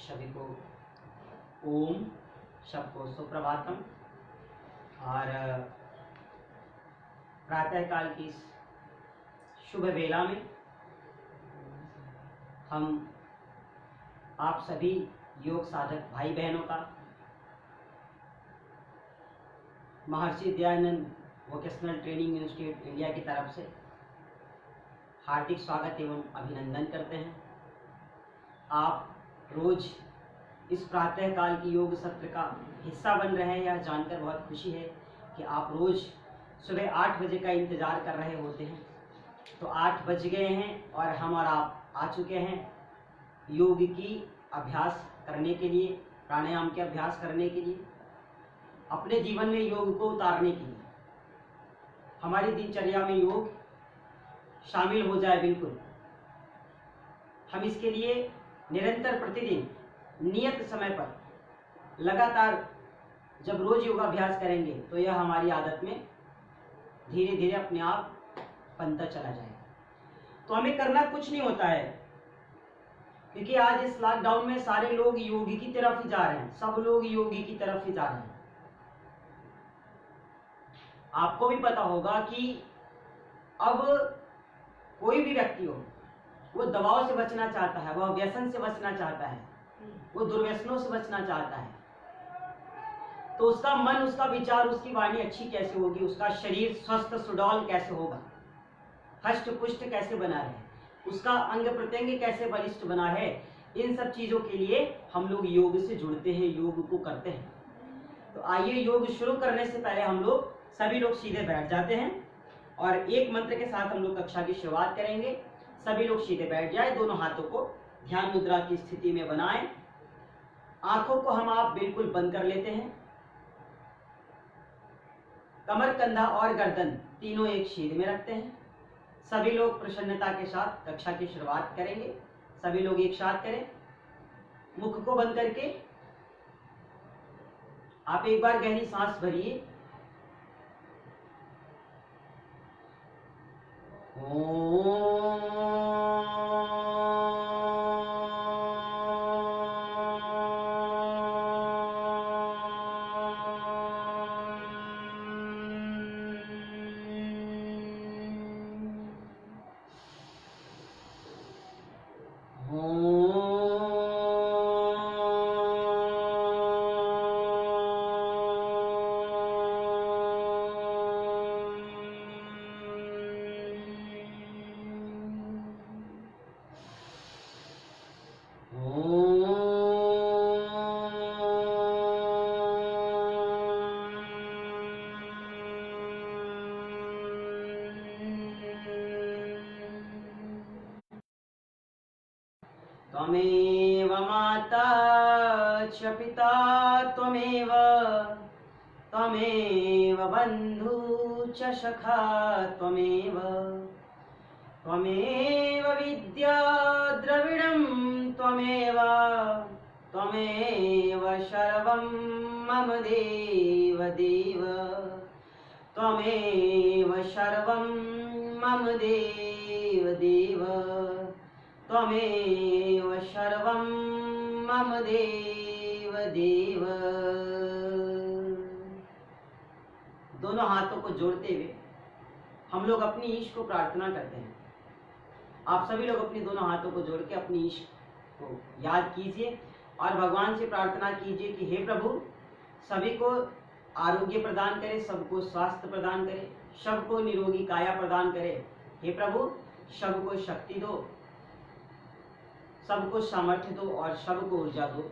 सभी को ओम, सबको सुप्रभातम। और प्रातःकाल की इस शुभ वेला में हम आप सभी योग साधक भाई बहनों का Maharshi Dayanand vocational training institute India की तरफ से हार्दिक स्वागत एवं अभिनंदन करते हैं। आप रोज इस प्रातःकाल की योग सत्र का हिस्सा बन रहे हैं, यह जानकर बहुत खुशी है कि आप रोज सुबह 8 बजे का इंतज़ार कर रहे होते हैं। तो 8 बज गए हैं और हम और आप आ चुके हैं योग की अभ्यास करने के लिए, प्राणायाम के अभ्यास करने के लिए, अपने जीवन में योग को उतारने के लिए। हमारी दिनचर्या में योग शामिल हो जाए। बिल्कुल हम इसके लिए निरंतर प्रतिदिन नियत समय पर लगातार जब रोज योगाभ्यास करेंगे तो यह हमारी आदत में धीरे धीरे अपने आप बनता चला जाएगा। तो हमें करना कुछ नहीं होता है, क्योंकि आज इस लॉकडाउन में सारे लोग योगी की तरफ ही जा रहे हैं, सब लोग योगी की तरफ ही जा रहे हैं। आपको भी पता होगा कि अब कोई भी व्यक्ति हो, वो दबाव से बचना चाहता है, वह व्यसन से बचना चाहता है, वो दुर्व्यसनों से बचना चाहता है। तो उसका मन, उसका विचार, उसकी वाणी अच्छी कैसे होगी, उसका शरीर स्वस्थ सुडौल कैसे होगा, हष्ट पुष्ट कैसे बना रहे, उसका अंग प्रत्यंग कैसे बलिष्ठ बना है, इन सब चीजों के लिए हम लोग योग से जुड़ते हैं, योग को करते हैं। तो आइए योग शुरू करने से पहले हम लोग सभी लोग सीधे बैठ जाते हैं और एक मंत्र के साथ हम लोग कक्षा की शुरुआत करेंगे। सभी लोग सीधे बैठ जाए, दोनों हाथों को ध्यान मुद्रा की स्थिति में बनाएं। आंखों को हम आप बिल्कुल बंद कर लेते हैं। कमर, कंधा और गर्दन तीनों एक सीध में रखते हैं। सभी लोग प्रसन्नता के साथ कक्षा की शुरुआत करेंगे। सभी लोग एक साथ करें, मुख को बंद करके। आप एक बार गहरी सांस भरिए। त्वमेव माता च पिता त्वमेव, त्वमेव बन्धु च सखा त्वमेव, त्वमेव विद्या द्रविणं त्वमेव, त्वमेव सर्वं मम देव देव, त्वमेव सर्वं मम देव देव, त्वमेव सर्वं मम देव देव। दोनों हाथों को जोड़ते हुए हम लोग अपनी ईश को प्रार्थना करते हैं। आप सभी लोग अपने दोनों हाथों को जोड़ के अपनी ईश को याद कीजिए और भगवान से प्रार्थना कीजिए कि हे प्रभु, सभी को आरोग्य प्रदान करे, सबको स्वास्थ्य प्रदान करे, सबको निरोगी काया प्रदान करे। हे प्रभु, सबको शक्ति दो, सबको सामर्थ्य दो और सबको ऊर्जा दो।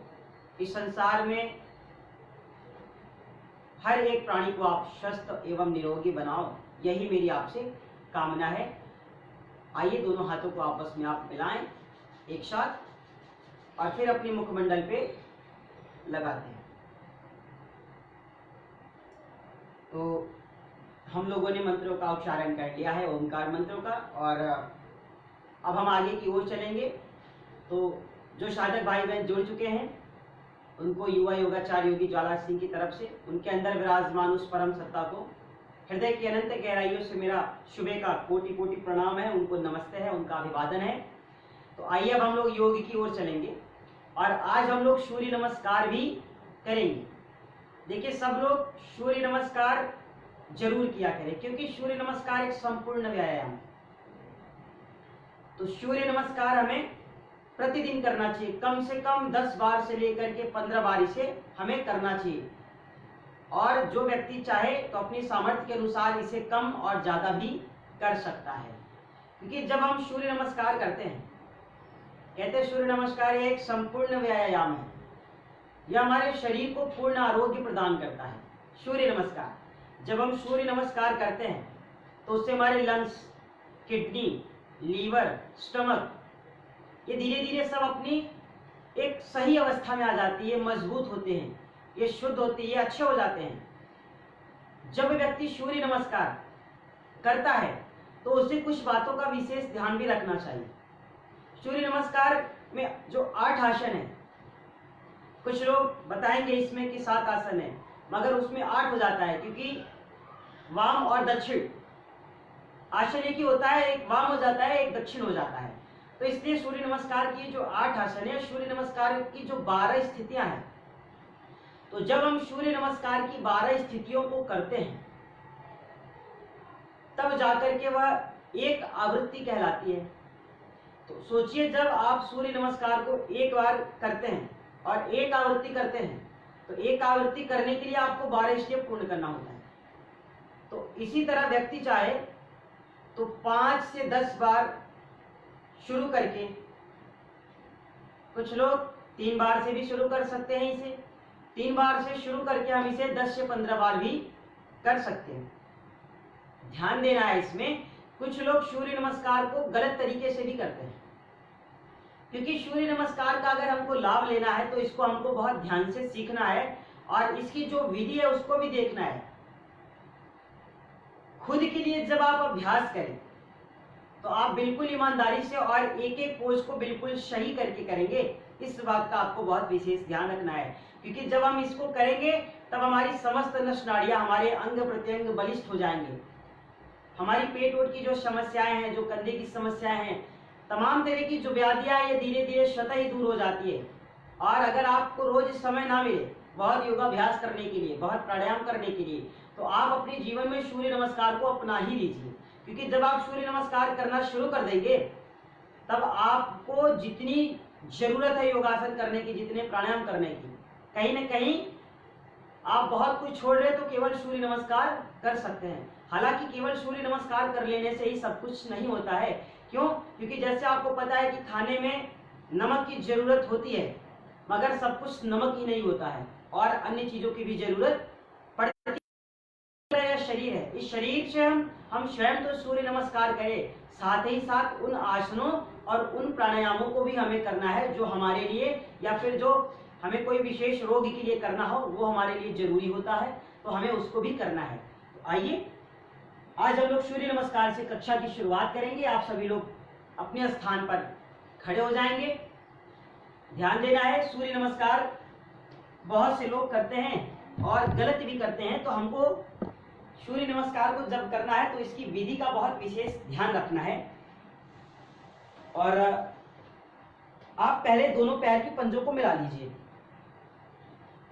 इस संसार में हर एक प्राणी को आप स्वस्थ एवं निरोगी बनाओ, यही मेरी आपसे कामना है। आइए दोनों हाथों को आपस में आप मिलाएं एक साथ और फिर अपने मुखमंडल पे लगाते हैं। तो हम लोगों ने मंत्रों का उच्चारण कर लिया है, ओंकार मंत्रों का, और अब हम आगे की ओर चलेंगे। तो जो साधक भाई बहन जुड़ चुके हैं उनको युवा योगाचार्य योगी ज्वाला सिंह की तरफ से, उनके अंदर विराजमान उस परम सत्ता को हृदय की अनंत गहराइयों से मेरा सुबह का कोटि कोटि प्रणाम है, उनको नमस्ते है, उनका अभिवादन है। तो आइए अब हम लोग योग की ओर चलेंगे। और आज हम लोग सूर्य नमस्कार भी करेंगे। देखिए, सब लोग सूर्य नमस्कार जरूर किया करें, क्योंकि सूर्य नमस्कार एक संपूर्ण व्यायाम है। तो सूर्य नमस्कार हमें प्रतिदिन करना चाहिए, कम से कम 10 बार से लेकर के 15 बार इसे हमें करना चाहिए। और जो व्यक्ति चाहे तो अपनी सामर्थ्य के अनुसार इसे कम और ज्यादा भी कर सकता है। क्योंकि जब हम सूर्य नमस्कार करते हैं, कहते हैं सूर्य नमस्कार एक संपूर्ण व्यायाम है, यह हमारे शरीर को पूर्ण आरोग्य प्रदान करता है। सूर्य नमस्कार, जब हम सूर्य नमस्कार करते हैं तो उससे हमारे लंग्स, किडनी, लीवर, स्टमक, ये धीरे धीरे सब अपनी एक सही अवस्था में आ जाती है, मजबूत होते हैं, ये शुद्ध होती है, अच्छे हो जाते हैं। जब व्यक्ति सूर्य नमस्कार करता है तो उसे कुछ बातों का विशेष ध्यान भी रखना चाहिए। सूर्य नमस्कार में जो 8 आसन है, कुछ लोग बताएंगे इसमें कि 7 आसन है, मगर उसमें 8 हो जाता है, क्योंकि वाम और दक्षिण आसन एक ही होता है, एक वाम हो जाता है, एक दक्षिण हो जाता है। तो इसलिए सूर्य नमस्कार की जो 8 आसन है, सूर्य नमस्कार की जो 12 स्थितियां हैं, तो जब हम सूर्य नमस्कार की 12 स्थितियों को करते हैं तब जाकर के वह एक आवृत्ति कहलाती है। तो सोचिए, जब आप सूर्य नमस्कार को एक बार करते हैं और एक आवृत्ति करते हैं, तो एक आवृत्ति करने के लिए आपको 12 स्टेप पूर्ण करना होता है। तो इसी तरह व्यक्ति चाहे तो 5 से 10 बार शुरू करके, कुछ लोग 3 बार से भी शुरू कर सकते हैं, इसे 3 बार से शुरू करके हम इसे 10 से 15 बार भी कर सकते हैं। ध्यान देना है इसमें, कुछ लोग सूर्य नमस्कार को गलत तरीके से भी करते हैं, क्योंकि सूर्य नमस्कार का अगर हमको लाभ लेना है तो इसको हमको बहुत ध्यान से सीखना है और इसकी जो विधि है उसको भी देखना है। खुद के लिए जब आप अभ्यास करें तो आप बिल्कुल ईमानदारी से और एक एक पोज को बिल्कुल सही करके करेंगे। इस बात का आपको बहुत विशेष ध्यान रखना है, क्योंकि जब हम इसको करेंगे तब हमारी समस्त नस नाड़ियां, हमारे अंग प्रत्यंग बलिष्ठ हो जाएंगे। हमारी पेट ओट की जो समस्याएं हैं, जो कंधे की समस्याएं हैं, तमाम तरह की जो व्याधियां हैं, ये धीरे धीरे स्वतः ही दूर हो जाती है। और अगर आपको रोज समय ना मिले बहुत योगाभ्यास करने के लिए, बहुत प्राणायाम करने के लिए, तो आप अपने जीवन में सूर्य नमस्कार को अपना ही लीजिए। क्योंकि जब आप सूर्य नमस्कार करना शुरू कर देंगे तब आपको जितनी जरूरत है योगासन करने की, जितने प्राणायाम करने की, कहीं ना कहीं आप बहुत कुछ छोड़ रहे तो केवल सूर्य नमस्कार कर सकते हैं। हालांकि केवल सूर्य नमस्कार कर लेने से ही सब कुछ नहीं होता है। क्यों? क्योंकि जैसे आपको पता है कि खाने में नमक की जरूरत होती है, मगर सब कुछ नमक ही नहीं होता है और अन्य चीजों की भी जरूरत पड़ती है। शरीर है, इस शरीर से हम स्वयं तो सूर्य नमस्कार करें, साथ ही साथ उन आसनों और उन प्राणायामों को भी हमें करना है जो हमारे लिए, या फिर जो हमें कोई विशेष रोग के लिए करना हो, वो हमारे लिए जरूरी होता है, तो हमें उसको भी करना है। तो आइए आज हम लोग सूर्य नमस्कार से कक्षा की शुरुआत करेंगे। आप सभी लोग अपने स्थान पर खड़े हो जाएंगे। ध्यान देना है, सूर्य नमस्कार बहुत से लोग करते हैं और गलत भी करते हैं, तो हमको सूर्य नमस्कार को जब करना है तो इसकी विधि का बहुत विशेष ध्यान रखना है। और आप पहले दोनों पैर की पंजों को मिला लीजिए।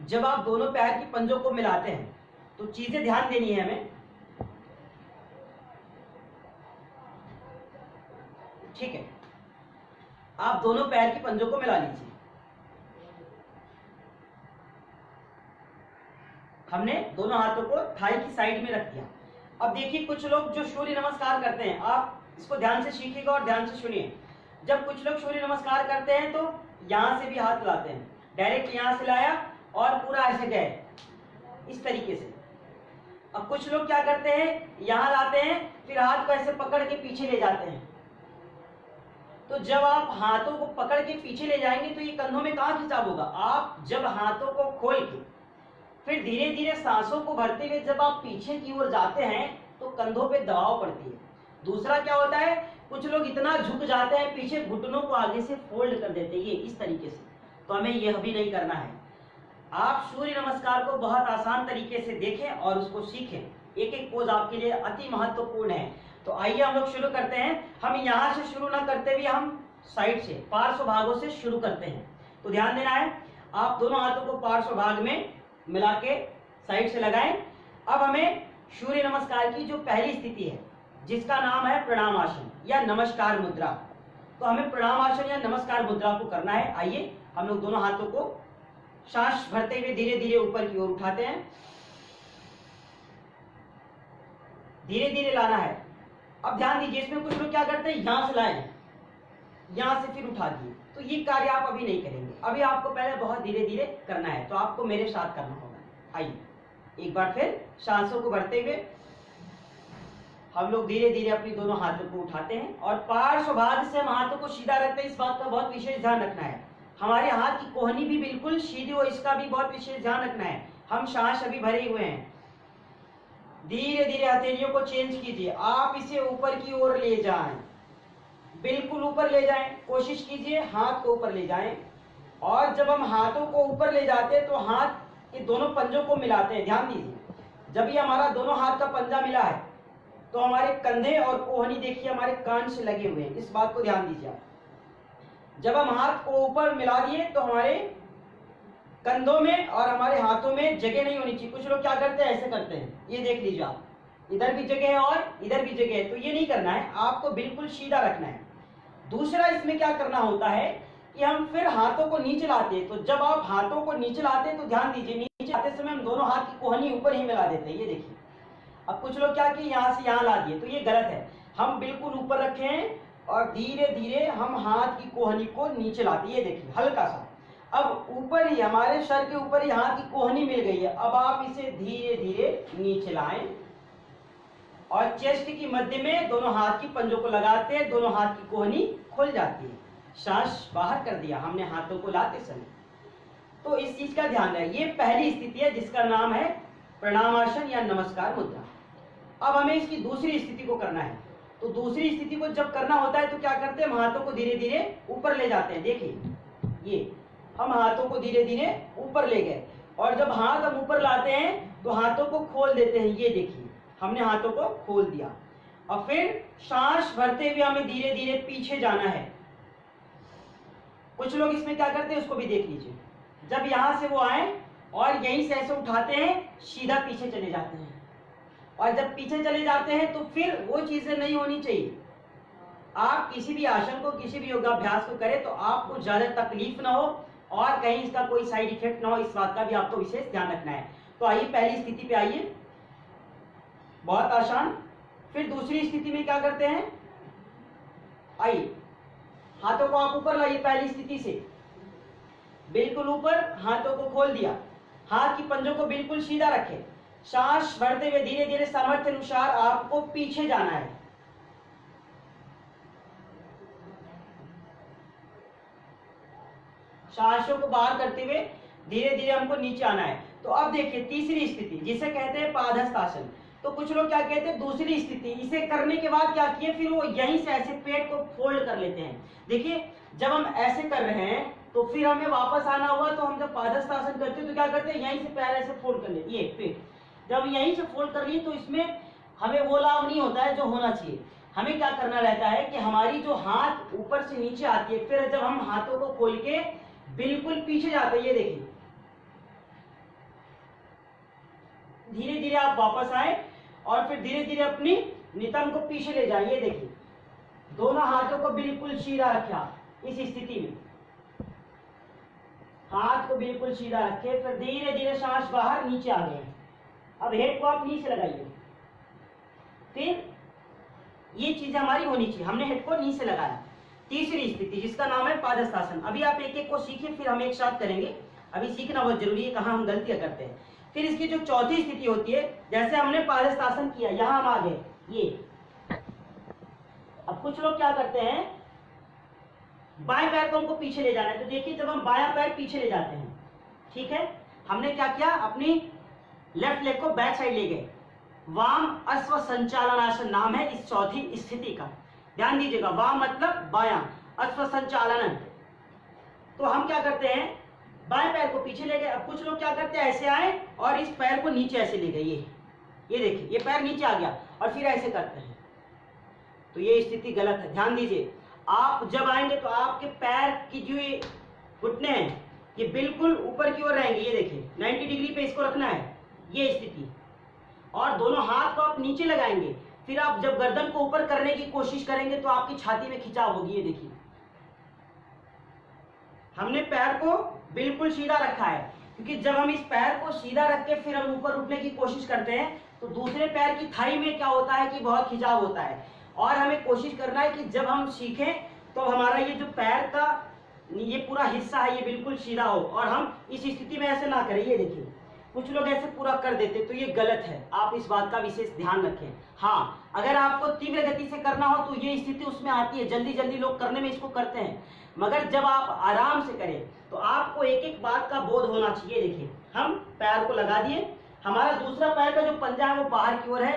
जब आप दोनों पैर की पंजों को मिलाते हैं तो चीजें ध्यान देनी है हमें। ठीक है, आप दोनों पैर की पंजों को मिला लीजिए। हमने दोनों हाथों को थाई की साइड में रख दिया। अब देखिए, कुछ लोग जो सूर्य नमस्कार करते हैं, आप इसको ध्यान से सीखिएगा और ध्यान से सुनिए। जब कुछ लोग सूर्य नमस्कार करते हैं तो यहां से भी हाथ लाते हैं, डायरेक्ट यहां से लाया और पूरा ऐसे गए, इस तरीके से। अब कुछ लोग क्या करते हैं, यहां लाते हैं, फिर हाथ को ऐसे पकड़ के पीछे ले जाते हैं। तो जब आप हाथों को पकड़ के पीछे ले जाएंगे तो ये कंधों में कहां खिंचाव होगा। आप जब हाथों को खोल के फिर धीरे धीरे सांसों को भरते हुए जब आप पीछे की ओर जाते हैं तो कंधों पे दबाव पड़ती है। दूसरा क्या होता है, कुछ लोग इतना झुक जाते हैं पीछे, घुटनों को आगे से फोल्ड कर देते हैं, ये इस तरीके से। तो हमें यह भी नहीं करना है। आप सूर्य नमस्कार को बहुत आसान तरीके से देखें और उसको सीखें। एक एक पोज आपके लिए अति महत्वपूर्ण है। तो आइए हम लोग शुरू करते हैं। हम यहाँ से शुरू ना करते हुए हम साइड से, पार्श्व भागों से शुरू करते हैं। तो ध्यान देना है, आप दोनों हाथों को पार्श्व भाग में मिला के साइड से लगाएं। अब हमें सूर्य नमस्कार की जो पहली स्थिति है जिसका नाम है प्रणाम आसन या नमस्कार मुद्रा, तो हमें प्रणाम आसन या नमस्कार मुद्रा को करना है। आइए हम लोग दोनों हाथों को सांस भरते हुए धीरे धीरे ऊपर की ओर उठाते हैं, धीरे धीरे लाना है। अब ध्यान दीजिए, इसमें कुछ लोग क्या करते हैं, यहां से लाए, यहां से फिर उठा दिए, तो ये कार्य आप अभी नहीं करेंगे। अभी आपको पहले बहुत धीरे धीरे करना है, तो आपको मेरे साथ करना होगा। आइए एक बार फिर सांसों को भरते हुए हम लोग धीरे धीरे अपनी दोनों हाथों को उठाते हैं और पार्श्व भाग से हम हाथों को सीधा रखते हैं। इस बात का बहुत विशेष ध्यान रखना है, हमारे हाथ की कोहनी भी बिल्कुल सीधी हो, इसका भी बहुत विशेष ध्यान रखना है। हम सांस अभी भरे हुए हैं, धीरे धीरे हथेलियों को चेंज कीजिए, आप इसे ऊपर की ओर ले जाएं, बिल्कुल ऊपर ले जाएं, कोशिश कीजिए हाथ को ऊपर ले जाएं। और जब हम हाथों को ऊपर ले जाते हैं तो हाथ के दोनों पंजों को मिलाते हैं। ध्यान दीजिए, जब ये हमारा दोनों हाथ का पंजा मिला है तो हमारे कंधे और कोहनी देखिए हमारे कान से लगे हुए हैं, इस बात को ध्यान दीजिए आप। जब हम हाथ को ऊपर मिला दिए तो हमारे कंधों में और हमारे हाथों में जगह नहीं होनी चाहिए। कुछ लोग क्या करते हैं, ऐसे करते हैं, ये देख लीजिए आप, इधर भी जगह है और इधर भी जगह है, तो ये नहीं करना है, आपको बिल्कुल सीधा रखना है। दूसरा इसमें क्या करना होता है कि हम फिर हाथों को नीचे लाते हैं, तो जब आप हाथों को नीचे लाते हैं तो ध्यान दीजिए, नीचे आते समय हम दोनों हाथ की कोहनी ऊपर ही मिला देते हैं, ये देखिए। अब कुछ लोग क्या कि यहाँ से यहाँ ला दिए, तो ये गलत है। हम बिल्कुल ऊपर रखे हैं और धीरे धीरे हम हाथ की कोहनी को नीचे लाते हैं, ये देखिए हल्का सा। अब ऊपर ही हमारे सर के ऊपर ही हाथ की कोहनी मिल गई है, अब आप इसे धीरे धीरे नीचे लाएं और चेस्ट की मध्य में दोनों हाथ की पंजों को लगाते हैं, दोनों हाथ की कोहनी खुल जाती है। सांस बाहर कर दिया हमने हाथों को लाते समय, तो इस चीज का ध्यान रहे। ये पहली स्थिति है जिसका नाम है प्रणामासन या नमस्कार मुद्रा। अब हमें इसकी दूसरी स्थिति को करना है, तो दूसरी स्थिति को जब करना होता है तो क्या करते हैं, हम हाथों को धीरे धीरे ऊपर ले जाते हैं। देखिए ये हम हाथों को धीरे धीरे ऊपर ले गए और जब हाथ हम ऊपर लाते हैं तो हाथों को खोल देते हैं, ये देखिए हमने हाथों को खोल दिया। और फिर सांस भरते हुए हमें धीरे धीरे पीछे जाना है। कुछ लोग इसमें क्या करते हैं उसको भी देख लीजिए, जब यहां से वो आए और यहीं से ऐसे उठाते हैं, सीधा पीछे चले जाते हैं, और जब पीछे चले जाते हैं तो फिर वो चीजें नहीं होनी चाहिए। आप किसी भी आसन को, किसी भी योगाभ्यास को करें तो आपको ज्यादा तकलीफ ना हो और कहीं इसका कोई साइड इफेक्ट ना हो, इस बात का भी आपको विशेष ध्यान रखना है। तो आइए पहली स्थिति पे आइए, बहुत आसान। फिर दूसरी स्थिति में क्या करते हैं, आइए हाथों को आप ऊपर लाइए, पहली स्थिति से बिल्कुल ऊपर, हाथों को खोल दिया, हाथ की पंजों को बिल्कुल सीधा रखें। सांस भरते हुए धीरे धीरे सामर्थ्य अनुसार आपको पीछे जाना है। सांसों को बाहर करते हुए धीरे धीरे हमको नीचे आना है। तो अब देखिए तीसरी स्थिति जिसे कहते हैं पादहस्त आसन। तो कुछ लोग क्या कहते हैं दूसरी स्थिति, इसे करने के बाद क्या किए, फिर वो यहीं से ऐसे पेट को फोल्ड कर लेते हैं। देखिए जब हम ऐसे कर रहे हैं तो फिर हमें वापस आना हुआ, तो हम जब पादहस्त आसन करते हैं तो क्या करते हैं, यहीं से पैर ऐसे फोल्ड कर लेते, ये पेट जब यहीं से फोल्ड कर लिए तो इसमें हमें वो लाभ नहीं होता है जो होना चाहिए। हमें क्या करना रहता है कि हमारी जो हाथ ऊपर से नीचे आती है, फिर जब हम हाथों को खोल के बिल्कुल पीछे जाते हैं, ये देखिए धीरे धीरे आप वापस आए और फिर धीरे धीरे अपनी नितंब को पीछे ले जाए। ये देखिए दोनों हाथों को बिल्कुल सीधा रखा, इस स्थिति में हाथ को बिल्कुल सीधा रखे, फिर धीरे धीरे सांस बाहर, नीचे आ गए। अब हेड को आप नीचे लगाइए, फिर ये चीज हमारी होनी चाहिए, हमने हेड को नीचे लगाया। तीसरी स्थिति जिसका नाम है पादहस्त आसन। अभी आप एक एक को सीखिए, फिर हम एक साथ करेंगे, अभी सीखना बहुत जरूरी है, कहाँ हम गलतियां करते हैं। फिर इसकी जो चौथी स्थिति होती है, जैसे हमने पादहस्त आसन किया, यहां हम आ गए, ये अब कुछ लोग क्या करते हैं, बाएं पैर को हमको पीछे ले जाना है। तो देखिए जब हम बायां पैर पीछे ले जाते हैं, ठीक है, हमने क्या किया, अपनी लेफ्ट लेग को बैक साइड ले गए। वाम अश्व संचालनासन नाम है इस चौथी स्थिति का, ध्यान दीजिएगा। वाम मतलब बायां, अश्व संचालन। तो हम क्या करते हैं, बाएं पैर को पीछे ले गए। अब कुछ लोग क्या करते हैं, ऐसे आए और इस पैर को नीचे ऐसे ले गए, ये देखिए ये पैर नीचे आ गया और फिर ऐसे करते हैं, तो ये स्थिति गलत है। ध्यान दीजिए, आप जब आएंगे तो आपके पैर की जो घुटने हैं ये बिल्कुल ऊपर की ओर रहेंगे, ये देखिए 90 डिग्री पे इसको रखना है, ये स्थिति। और दोनों हाथ को आप नीचे लगाएंगे, फिर आप जब गर्दन को ऊपर करने की कोशिश करेंगे तो आपकी छाती में खिंचाव होगी, ये देखिए। हमने पैर को बिल्कुल सीधा रखा है, क्योंकि जब हम इस पैर को सीधा रख के फिर हम ऊपर उठने की कोशिश करते हैं तो दूसरे पैर की थाई में क्या होता है कि बहुत खिंचाव होता है। और हमें कोशिश करना है कि जब हम सीखें तो हमारा ये जो पैर का ये पूरा हिस्सा है ये बिल्कुल सीधा हो, और हम इस स्थिति में ऐसे ना करें। ये देखिए कुछ लोग ऐसे पूरा कर देते, तो ये गलत है, आप इस बात का विशेष ध्यान रखें। हाँ, अगर आपको तीव्र गति से करना हो तो ये स्थिति उसमें आती है, जल्दी जल्दी लोग करने में इसको करते हैं, मगर जब आप आराम से करें तो आपको एक एक बात का बोध होना चाहिए। देखिए हम पैर को लगा दिए, हमारा दूसरा पैर का जो पंजा है वो बाहर की ओर है,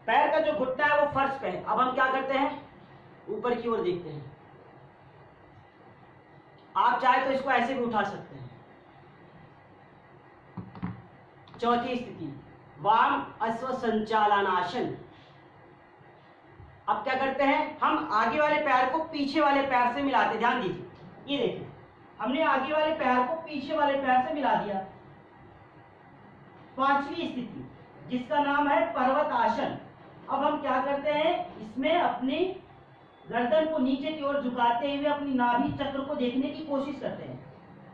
पैर का जो घुटना है वो फर्श पे है। अब हम क्या करते हैं, ऊपर की ओर देखते हैं। आप चाहे तो इसको ऐसे भी उठा सकते हैं। चौथी स्थिति वाम अश्व संचालनासन। अब क्या करते हैं, हम आगे वाले पैर को पीछे वाले पैर से मिलाते, ध्यान दीजिए। ये देखिए हमने आगे वाले पैर को पीछे वाले पैर से मिला दिया। पांचवी स्थिति जिसका नाम है पर्वत आसन। अब हम क्या करते हैं, इसमें अपनी गर्दन को नीचे की ओर झुकाते हुए अपनी नाभि चक्र को देखने की कोशिश करते हैं।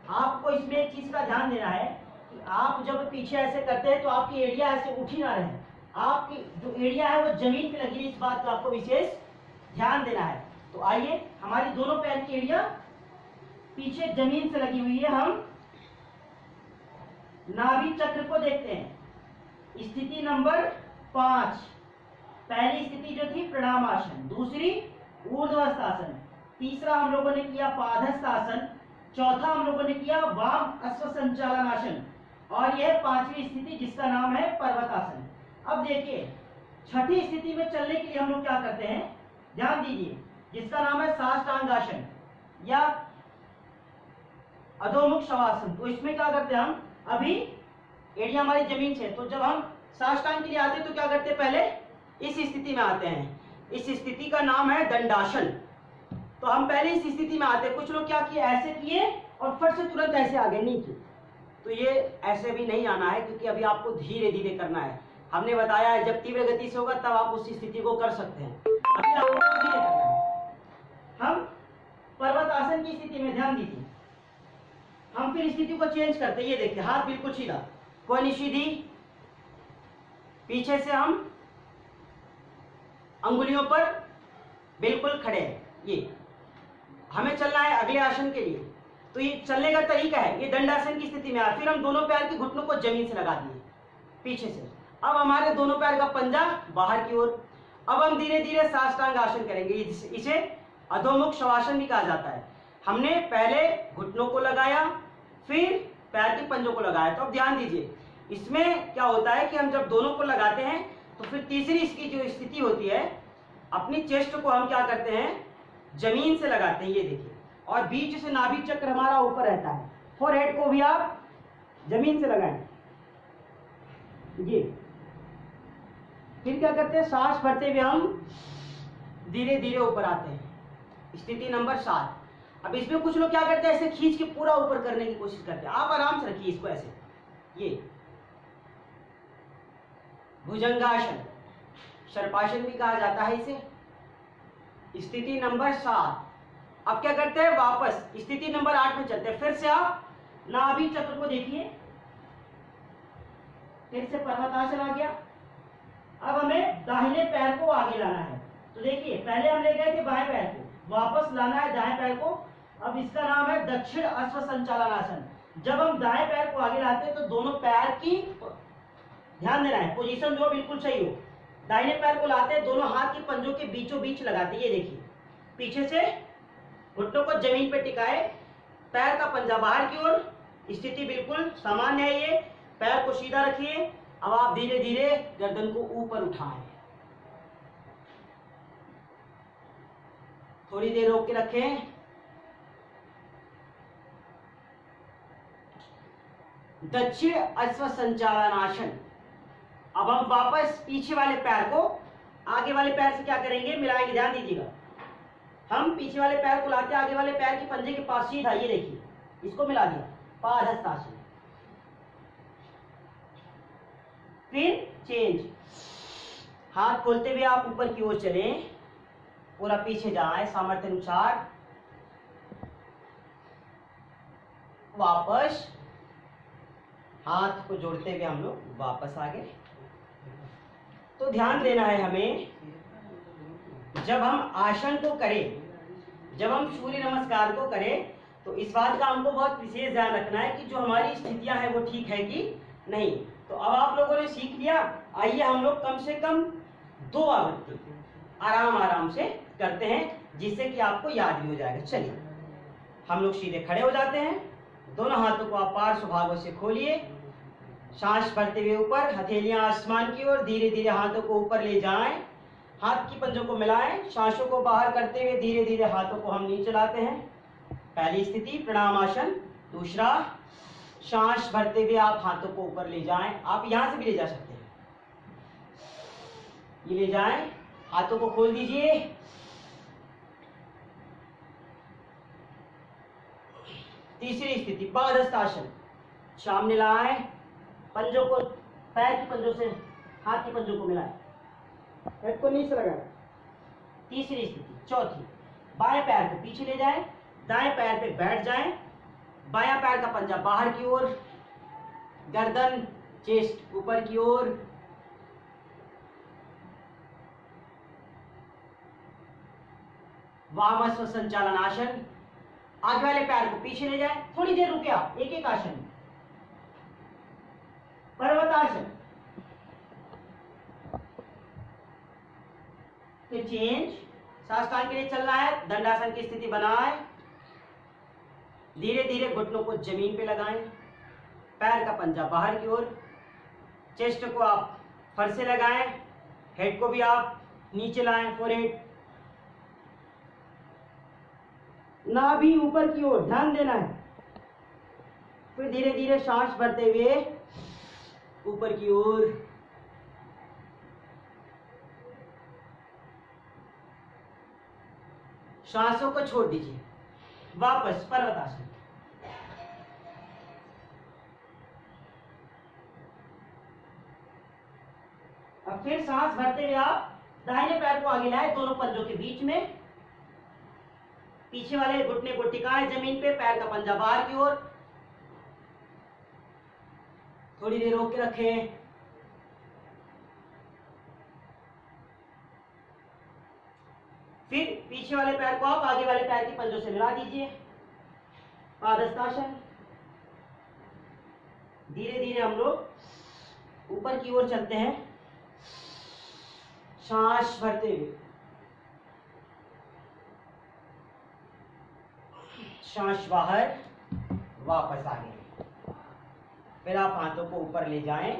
आपको इसमें एक चीज का ध्यान देना है कि आप जब पीछे ऐसे करते हैं तो आपकी एड़ियां ऐसे उठी ना रहे, आपकी जो एड़ियां है वो जमीन पे लगी है, इस बात का आपको विशेष ध्यान देना है। तो आइए, हमारी दोनों पैर की एड़ियां पीछे जमीन से लगी हुई है, हम नाभि चक्र को देखते हैं। स्थिति नंबर 5, पहली स्थिति जो थी प्रणाम आसन, दूसरी ऊर्ध्वस्थ आसन, तीसरा हम लोगों ने किया पादस्थ आसन, चौथा हम लोगों ने किया वाम अश्व संचालन आसन, और यह पांचवी स्थिति जिसका नाम है पर्वतासन। अब देखिए छठी स्थिति में चलने के लिए हम लोग क्या करते हैं, ध्यान दीजिए, जिसका नाम है साष्टांग आसन या अधोमुख शवासन। तो इसमें क्या करते हैं, हम अभी एड़ियां हमारी जमीन से, तो जब हम साष्टांग के लिए आते हैं तो क्या करते हैं, पहले इस स्थिति में आते हैं। इस स्थिति का नाम है दंडासन। तो हम पहले इस स्थिति में आते हैं। कुछ लोग क्या किए, ऐसे किए और फट से तुरंत ऐसे आ गए नीचे, तो ये ऐसे भी नहीं आना है, क्योंकि अभी आपको धीरे धीरे करना है। हमने बताया है जब तीव्र गति से होगा तब आप उस स्थिति को कर सकते हैं, अभी आपको धीरे करना है। हम पर्वत आसन की स्थिति में ध्यान दीजिए, हम फिर स्थिति को चेंज करते हैं। ये देखिए हाथ बिल्कुल सीधा, कोई नहीं सीधी, पीछे से हम अंगुलियों पर बिल्कुल खड़े हैं। ये हमें चलना है अगले आसन के लिए, तो ये चलने का तरीका है, ये दंडासन की स्थिति में आए, फिर हम दोनों पैर के घुटनों को जमीन से लगा दिए पीछे से। अब हमारे दोनों पैर का पंजा बाहर की ओर। अब हम धीरे धीरे साष्टांग आसन करेंगे, इसे अधोमुख शवासन भी कहा जाता है। हमने पहले घुटनों को लगाया, फिर पैर के पंजों को लगाया। तो अब ध्यान दीजिए, इसमें क्या होता है कि हम जब दोनों को लगाते हैं तो फिर तीसरी इसकी जो स्थिति होती है, अपनी चेस्ट को हम क्या करते हैं, जमीन से लगाते हैं। ये देखिए, और बीच से नाभि चक्र हमारा ऊपर रहता है। फोरहेड को भी आप जमीन से लगाएं। ये फिर क्या करते हैं, सांस भरते हुए हम धीरे धीरे ऊपर आते हैं। स्थिति नंबर 7। अब इसमें कुछ लोग क्या करते हैं, ऐसे खींच के पूरा ऊपर करने की कोशिश करते हैं। आप आराम से रखिए इसको ऐसे। ये भुजंगासन, सर्पासन भी कहा जाता है इसे। स्थिति नंबर 7। अब क्या करते हैं, वापस स्थिति नंबर 8 में चलते हैं। फिर से आप नाभि चक्र को देखिए, फिर से पर्वतासन आ गया। अब हमें दाहिने पैर को आगे लाना है। तो देखिए पहले हम ले गए थे बाएं पैर को, वापस लाना है दाएं पैर को। अब इसका नाम है दक्षिण अश्व संचालनासन। जब हम दाएं पैर को आगे लाते हैं तो दोनों पैर की ध्यान देना है, पोजीशन जो बिल्कुल सही हो। दाहिने पैर को लाते हैं, दोनों हाथ के पंजों के बीचों बीच लगाते हैं। ये देखिए, पीछे से घुटनों को जमीन पे टिकाए, पैर का पंजा बाहर की ओर, स्थिति बिल्कुल सामान्य है। ये पैर को सीधा रखिए। अब आप धीरे धीरे गर्दन को ऊपर उठाएं, थोड़ी देर रोक के रखें। दक्षिण अश्व संचालनासन। अब हम वापस पीछे वाले पैर को आगे वाले पैर से क्या करेंगे, मिलाएंगे। ध्यान दीजिएगा, हम पीछे वाले पैर को लाते हैं आगे वाले पैर के पंजे के पास सीधा। ये देखिए, इसको मिला दिया, पादहस्तासन। फिर चेंज, हाथ खोलते हुए आप ऊपर की ओर चलें, पूरा पीछे जाए सामर्थ्य अनुसार, वापस हाथ को जोड़ते हुए हम लोग वापस आगे। तो ध्यान देना है हमें, जब हम आसन को करें, जब हम सूर्य नमस्कार को करें, तो इस बात का हमको बहुत विशेष ध्यान रखना है कि जो हमारी स्थितियां हैं वो ठीक है कि नहीं। तो अब आप लोगों ने सीख लिया, आइए हम लोग कम से कम 2 आवृत्ति आराम आराम से करते हैं, जिससे कि आपको याद भी हो जाएगा। चलिए हम लोग सीधे खड़े हो जाते हैं, दोनों हाथों को आप पार्श्व भागों से खोलिए, सांस भरते हुए ऊपर, हथेलियां आसमान की ओर, धीरे धीरे हाथों को ऊपर ले जाएं, हाथ की पंजों को मिलाएं, सांसों को बाहर करते हुए धीरे धीरे हाथों को हम नीचे लाते हैं। पहली स्थिति प्रणामासन। दूसरा, सांस भरते हुए आप हाथों को ऊपर ले जाएं, आप यहां से भी ले जा सकते हैं, ये ले जाएं, हाथों को खोल दीजिए। तीसरी स्थिति पादहस्तासन, सामने लाएं, पंजों को पैर की पंजों से हाथ की पंजों को मिलाएं, हेड को नीचे लगाएं। तीसरी स्थिति। चौथी, बाएं पैर को पीछे ले जाएं, दाएं पैर पे बैठ जाएं, बायां पैर का पंजा बाहर की ओर, गर्दन चेस्ट ऊपर की ओर, वामस्व संचालन आसन। आगे वाले पैर को पीछे ले जाएं, थोड़ी देर रुके आप एक एक आसन में। पर्वतासन, फिर चेंज, साष्टांग के लिए चलना है, दंडासन की स्थिति बनाएं, धीरे धीरे घुटनों को जमीन पे लगाएं, पैर का पंजा बाहर की ओर, चेस्ट को आप फर से लगाएं, हेड को भी आप नीचे लाएं, फोरहेड, नाभि ऊपर की ओर, ध्यान देना है। फिर धीरे धीरे सांस भरते हुए ऊपर की ओर, सांसों को छोड़ दीजिए, वापस पर्वतासन। अब फिर सांस भरते हुए आप दाहिने पैर को आगे लाए, दोनों पंजों के बीच में, पीछे वाले घुटने को टिकाए जमीन पे, पैर का पंजा बाहर की ओर, थोड़ी देर रोक के रखें। फिर पीछे वाले पैर को आप आगे वाले पैर की पंजों से मिला दीजिए, पादहस्तासन। धीरे धीरे हम लोग ऊपर की ओर चलते हैं, सांस भरते हुए, सांस बाहर, वापस आगे। फिर आप हाथों को ऊपर ले जाएं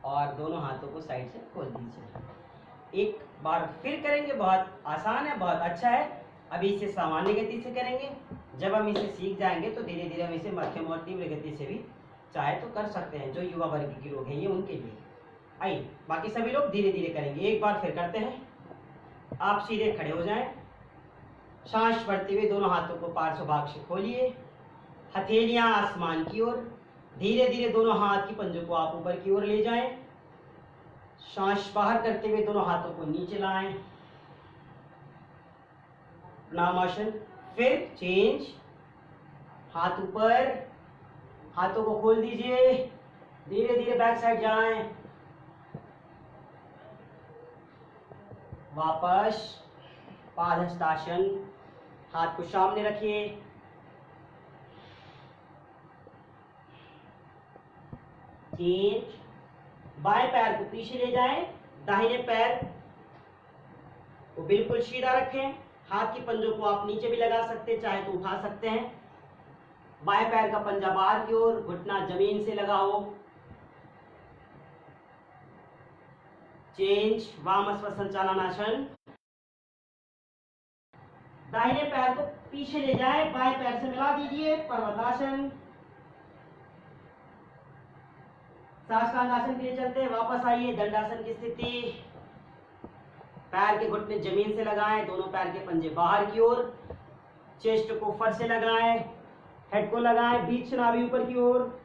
और दोनों हाथों को साइड से खोल दीजिए। एक बार फिर करेंगे, बहुत आसान है, बहुत अच्छा है। अभी इसे सामान्य गति से करेंगे, जब हम इसे सीख जाएंगे तो धीरे धीरे हम इसे मध्यम और तीव्र गति से भी चाहे तो कर सकते हैं। जो युवा वर्ग के लोग हैं ये उनके लिए। आइए बाकी सभी लोग धीरे धीरे करेंगे, एक बार फिर करते हैं। आप सीधे खड़े हो जाएं, सांस भरते हुए दोनों हाथों को पार्श्व भाग से खोलिए, हथेलियां आसमान की ओर, धीरे धीरे दोनों हाथ की पंजों को आप ऊपर की ओर ले जाएं, सांस बाहर करते हुए दोनों हाथों को नीचे लाएं, प्रणामासन। फिर चेंज, हाथ ऊपर, हाथों को खोल दीजिए, धीरे धीरे बैक साइड जाएं, वापस पादहस्तासन, हाथ को सामने रखिए, चेंज, बाएं पैर को पीछे ले जाएं, दाहिने पैर को बिल्कुल सीधा रखें, हाथ की पंजों को आप नीचे भी लगा सकते हैं, चाहे तो उठा सकते हैं, बाएं पैर का पंजा बाहर की ओर, घुटना जमीन से लगा हो, चेंज, वामस्व संचालनासन। दाहिने पैर को पीछे ले जाए, बाएं पैर से मिला दीजिए, पर्वतासन। साष्टांगासन के लिए चलते हैं, वापस आइए दंडासन की स्थिति, पैर के घुटने जमीन से लगाएं, दोनों पैर के पंजे बाहर की ओर, चेस्ट को फर से लगाएं, हेड को लगाएं, बीच नाभि ऊपर की ओर,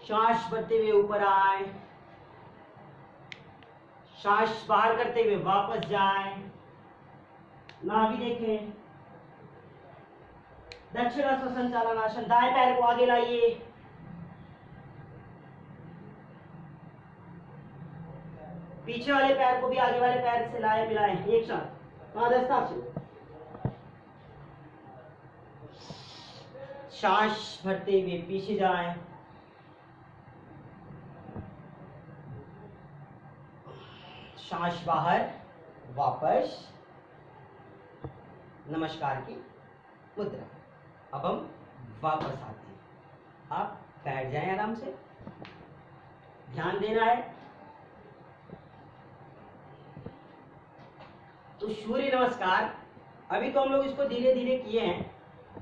सांस भरते हुए ऊपर आए, सांस बाहर करते हुए वापस जाएं, नाभि देखें। दक्षिणासन संचालनासन, दाएं पैर को आगे लाइए, पीछे वाले पैर को भी आगे वाले पैर से लाए मिलाएं एक साथ। सांस भरते हुए पीछे जाएं, सांस बाहर, वापस, नमस्कार की मुद्रा। अब हम वापस आते हैं। आप बैठ जाएं आराम से, ध्यान देना है। तो सूर्य नमस्कार अभी तो हम लोग इसको धीरे धीरे किए हैं,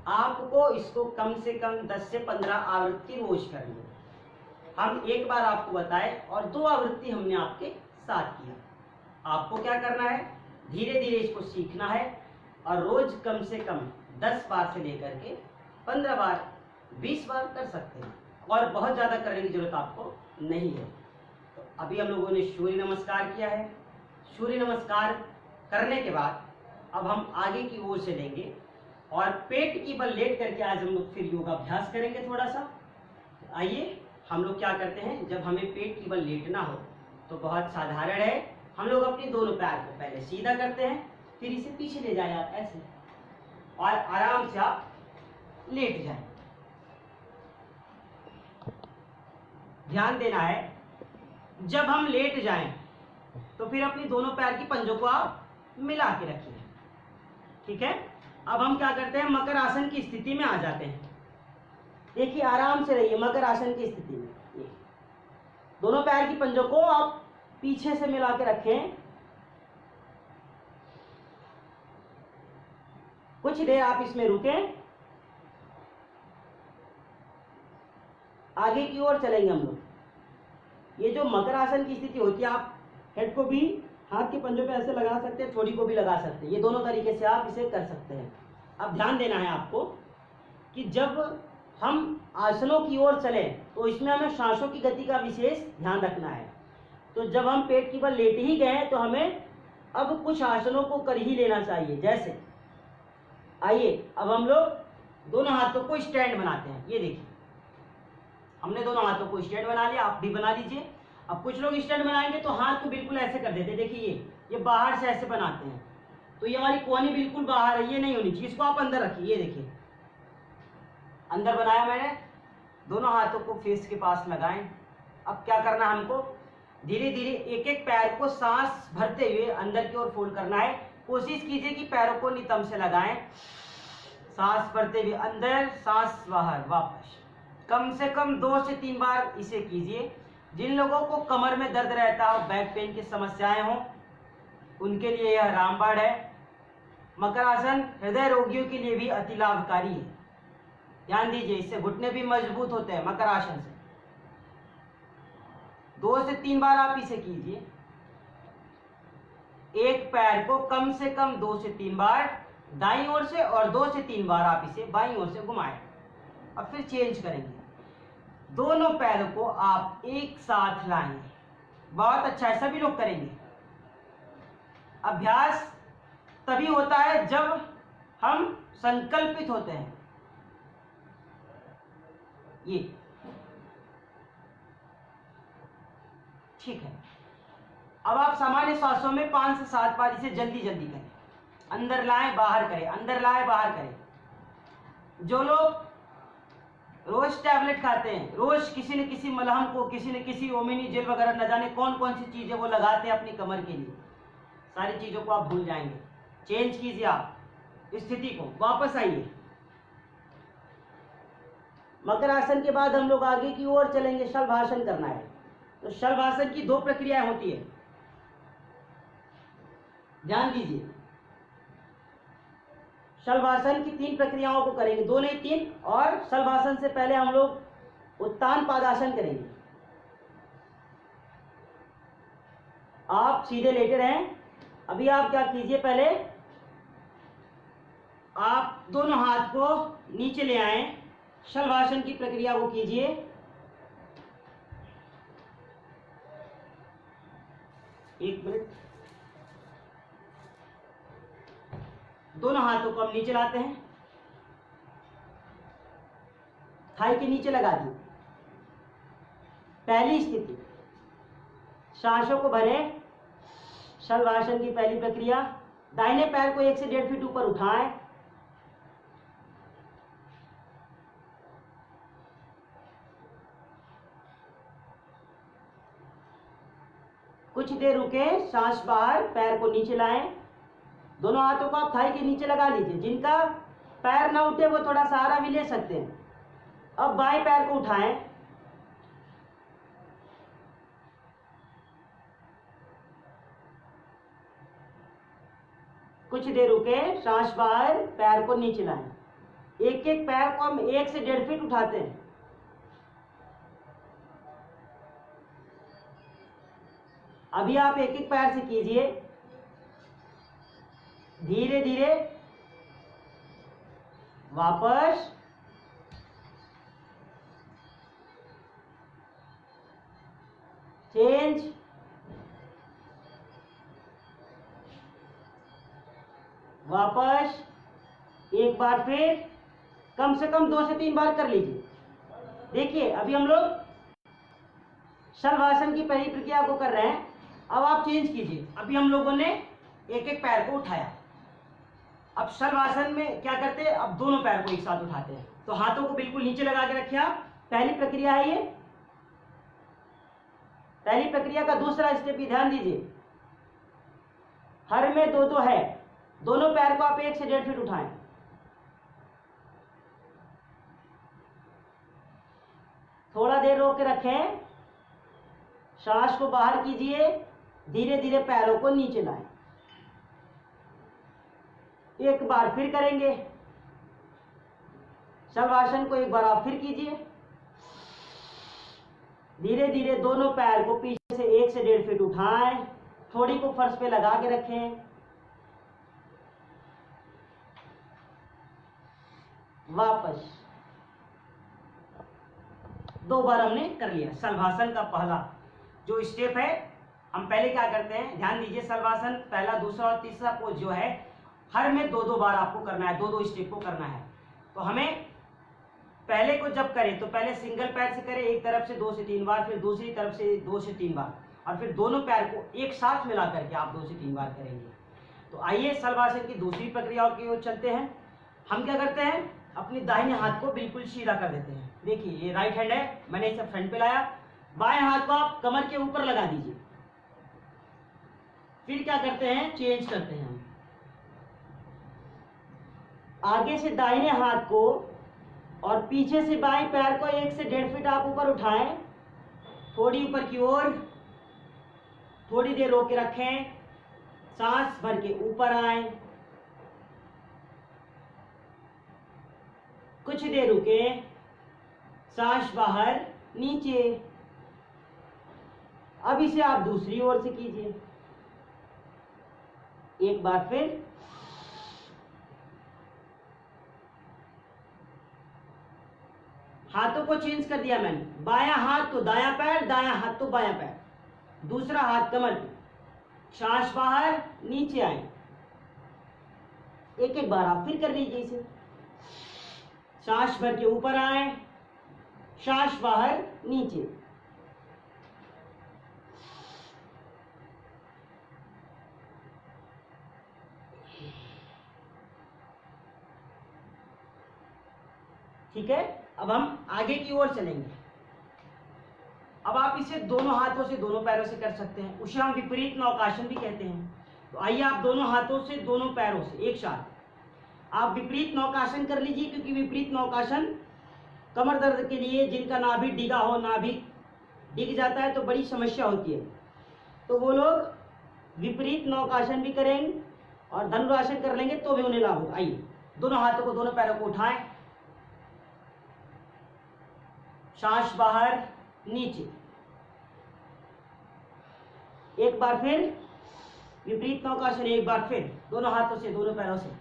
आपको इसको कम से कम 10 से 15 आवृत्ति रोज करनी है। हम एक बार आपको बताए और 2 आवृत्ति हमने आपके साथ किया। आपको क्या करना है, धीरे धीरे इसको सीखना है और रोज कम से कम 10 बार से लेकर के 15 बार 20 बार कर सकते हैं, और बहुत ज़्यादा करने की जरूरत आपको नहीं है। तो अभी हम लोगों ने सूर्य नमस्कार किया है। सूर्य नमस्कार करने के बाद अब हम आगे की ओर से लेंगे और पेट की बल लेट करके आज हम लोग फिर योगाभ्यास करेंगे थोड़ा सा। आइए हम लोग क्या करते हैं, जब हमें पेट की बल लेटना हो तो बहुत साधारण है, हम लोग अपने दोनों पैर को पहले सीधा करते हैं, फिर इसे पीछे ले जाए आप ऐसे, और आराम से आप लेट जाएं। ध्यान देना है, जब हम लेट जाएं तो फिर अपनी दोनों पैर की पंजों को आप मिला के रखिए, ठीक है। अब हम क्या करते हैं, मकर आसन की स्थिति में आ जाते हैं। देखिए आराम से रहिए मकर आसन की स्थिति में। दोनों पैर की पंजों को आप पीछे से मिला के रखें। कुछ देर आप इसमें रुकें, आगे की ओर चलेंगे हम लोग। ये जो मकर आसन की स्थिति होती है, आप हेड को भी हाथ के पंजों पे ऐसे लगा सकते हैं, थोड़ी को भी लगा सकते हैं, ये दोनों तरीके से आप इसे कर सकते हैं। अब ध्यान देना है आपको कि जब हम आसनों की ओर चलें तो इसमें हमें सांसों की गति का विशेष ध्यान रखना है। तो जब हम पेट की बल लेट ही गए तो हमें अब कुछ आसनों को कर ही लेना चाहिए। जैसे आइए अब हम लोग दोनों हाथों को स्टैंड बनाते हैं। ये देखिए हमने दोनों हाथों को स्टैंड बना लिया, आप भी बना लीजिए। अब कुछ लोग स्टैंड बनाएंगे तो हाथ को बिल्कुल ऐसे कर देते हैं। देखिए ये बाहर से ऐसे बनाते हैं, तो ये हमारी कोहनी बिल्कुल बाहर है, ये नहीं होनी चाहिए, इसको आप अंदर रखिए। ये देखिए अंदर बनाया मैंने, दोनों हाथों को फेस के पास लगाएं। अब क्या करना है हमको, धीरे धीरे एक एक पैर को सांस भरते हुए अंदर की ओर फोल्ड करना है। कोशिश कीजिए कि पैरों को नितंब से लगाएं, सांस भरते हुए अंदर, सांस बाहर, वापस। कम से कम 2 से 3 बार इसे कीजिए। जिन लोगों को कमर में दर्द रहता हो, बैक पेन की समस्याएं हो, उनके लिए यह रामबाण है। मकर आसन हृदय रोगियों के लिए भी अति लाभकारी है। ध्यान दीजिए, इससे घुटने भी मजबूत होते हैं मकर आसन से। 2 से 3 बार आप इसे कीजिए। एक पैर को कम से कम 2 से 3 बार दाईं ओर से और 2 से 3 बार आप इसे बाईं ओर से घुमाएं। अब फिर चेंज करेंगे, दोनों पैरों को आप एक साथ लाएंगे। बहुत अच्छा है, सभी लोग करेंगे। अभ्यास तभी होता है जब हम संकल्पित होते हैं। ये ठीक है। अब आप सामान्य श्वासों में 5 से 7 बार इसे जल्दी जल्दी करें। अंदर लाएं, बाहर करें, अंदर लाएं, बाहर करें। जो लोग रोज टैबलेट खाते हैं, रोज किसी न किसी मलहम को, किसी न किसी ओमिनी जेल वगैरह, न जाने कौन कौन सी चीजें वो लगाते हैं अपनी कमर के लिए, सारी चीजों को आप भूल जाएंगे। चेंज कीजिए आप स्थिति को, वापस आइए। मकर आसन के बाद हम लोग आगे की ओर चलेंगे, शलभासन करना है। तो शलभासन की 2 प्रक्रियाएं होती है, ध्यान दीजिए। शलभासन की 3 प्रक्रियाओं को करेंगे, 2 नहीं 3। और शलभासन से पहले हम लोग उत्तान पादासन करेंगे। आप सीधे लेटे रहें। अभी आप क्या कीजिए, पहले आप दोनों हाथ को नीचे ले आए, शलभासन की प्रक्रिया को कीजिए। एक मिनट, दोनों हाथों को हम नीचे लाते हैं, थाई के नीचे लगा दी। पहली स्थिति, सांसों को भरे, शलभासन की पहली प्रक्रिया। दाहिने पैर को 1 से 1.5 फीट ऊपर उठाएं, कुछ देर रुके, सांस बाहर, पैर को नीचे लाएं। दोनों हाथों को आप थाई के नीचे लगा लीजिए। जिनका पैर ना उठे वो थोड़ा सहारा भी ले सकते हैं। अब बाएं पैर को उठाएं, कुछ देर रुके, सांस बाहर, पैर को नीचे लाएं। एक एक पैर को हम 1 से 1.5 फीट उठाते हैं। अभी आप एक एक पैर से कीजिए, धीरे धीरे। वापस, चेंज, वापस, एक बार फिर, कम से कम 2 से 3 बार कर लीजिए। देखिए अभी हम लोग शलभासन की पहली प्रक्रिया को कर रहे हैं। अब आप चेंज कीजिए। अभी हम लोगों ने एक एक पैर को उठाया। अब शलभासन में क्या करते हैं, अब दोनों पैर को एक साथ उठाते हैं। तो हाथों को बिल्कुल नीचे लगा के रखिए आप। पहली प्रक्रिया है ये। पहली प्रक्रिया का दूसरा स्टेप भी ध्यान दीजिए। हर में 2-2 है। दोनों पैर को आप 1 से 1.5 फीट उठाएं। थोड़ा देर रोक के रखें, सांस को बाहर कीजिए, धीरे धीरे पैरों को नीचे लाएं। एक बार फिर करेंगे। शलभासन को एक बार आप फिर कीजिए। धीरे धीरे दोनों पैर को पीछे से 1 से 1.5 फीट उठाएं। थोड़ी को फर्श पे लगा के रखें। वापस, 2 बार हमने कर लिया। शलभासन का पहला जो स्टेप है, हम पहले क्या करते हैं, ध्यान दीजिए। शलभासन पहला, दूसरा और तीसरा पोज जो है, हर में 2-2 बार आपको करना है, 2-2 स्टेप को करना है। तो हमें पहले को जब करें तो पहले सिंगल पैर से करें, एक तरफ से 2 से 3 बार, फिर दूसरी तरफ से 2 से 3 बार, और फिर दोनों पैर को एक साथ मिला करके आप 2 से 3 बार करेंगे। तो आइए शलभासन की दूसरी प्रक्रिया की ओर चलते हैं। हम क्या करते हैं, अपनी दाहिने हाथ को बिल्कुल सीधा कर देते हैं। देखिए ये राइट हैंड है, मैंने इसे फ्रंट पे लाया। बाएं हाथ को आप कमर के ऊपर लगा दीजिए। फिर क्या करते हैं, चेंज करते हैं। आगे से दाहिने हाथ को और पीछे से बाएं पैर को 1 से 1.5 फीट आप ऊपर उठाएं, थोड़ी ऊपर की ओर। थोड़ी देर रोक के रखें, सांस भर के ऊपर आए, कुछ देर रुके, सांस बाहर, नीचे। अब इसे आप दूसरी ओर से कीजिए। एक बार फिर, हाथों को चेंज कर दिया मैंने। बायां हाथ तो दायां पैर, दायां हाथ तो बायां पैर। दूसरा हाथ कमर पे, सांस बाहर, नीचे आए। एक एक बार आप फिर कर लीजिए इसे। सांस भर के ऊपर आए, सांस बाहर, नीचे। ठीक है, अब हम आगे की ओर चलेंगे। अब आप इसे दोनों हाथों से, दोनों पैरों से कर सकते हैं। उसे हम विपरीत नौकासन भी कहते हैं। तो आइए आप दोनों हाथों से, दोनों पैरों से एक साथ आप विपरीत नौकासन कर लीजिए। क्योंकि विपरीत नौकासन कमर दर्द के लिए, जिनका नाभि डिगा हो, नाभि डिग जाता है तो बड़ी समस्या होती है, तो वो लोग विपरीत नौकासन भी करेंगे और धनुरासन कर लेंगे तो भी उन्हें लाभ होगा। आइए दोनों हाथों को, दोनों पैरों को उठाएं, सांस बाहर, नीचे। एक बार फिर विपरीत नौकासन, एक बार फिर दोनों हाथों से, दोनों पैरों से।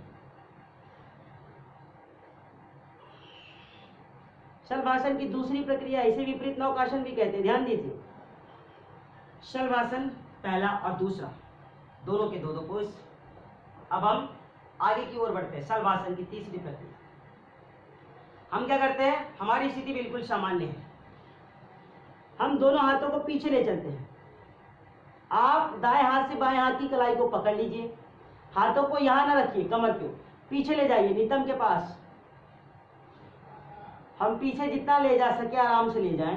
शलभासन की दूसरी प्रक्रिया, इसे विपरीत नौकासन भी कहते हैं, ध्यान दीजिए। शलभासन पहला और दूसरा दोनों के दो पोज। अब हम आगे की ओर बढ़ते हैं। शलभासन की तीसरी प्रक्रिया, हम क्या करते हैं, हमारी स्थिति बिल्कुल सामान्य है, हम दोनों हाथों को पीछे ले चलते हैं। आप दाएं हाथ से बाएं हाथ की कलाई को पकड़ लीजिए, हाथों को यहां ना रखिए, कमर पे, पीछे ले जाइए नितंब के पास। हम पीछे जितना ले जा सके आराम से ले जाएं।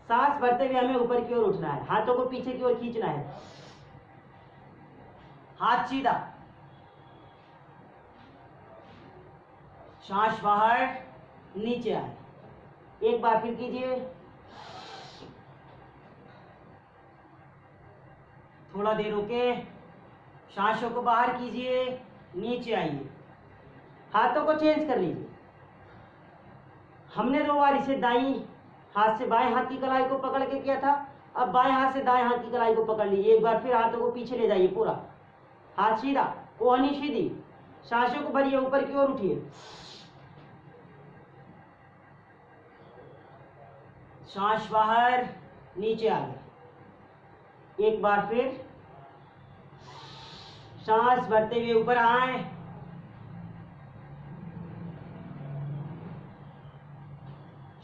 सांस भरते हुए हमें ऊपर की ओर उठना है, हाथों को पीछे की ओर खींचना है, हाथ सीधा, सांस बाहर, नीचे आए। एक बार फिर कीजिए, थोड़ा देर रुके, सांसों को बाहर कीजिए, नीचे आइए, हाथों को चेंज कर लीजिए। हमने 2 बार इसे दाईं हाथ से बाएं हाथ की कलाई को पकड़ के किया था, अब बाएं हाथ से दाएं हाथ की कलाई को पकड़ लीजिए। एक बार फिर हाथों को पीछे ले जाइए, पूरा हाथ सीधा, कोहनी सीधी, सांसों को भरिए, ऊपर की ओर उठिए, सांस बाहर, नीचे आ गए। एक बार फिर सांस भरते हुए ऊपर आए,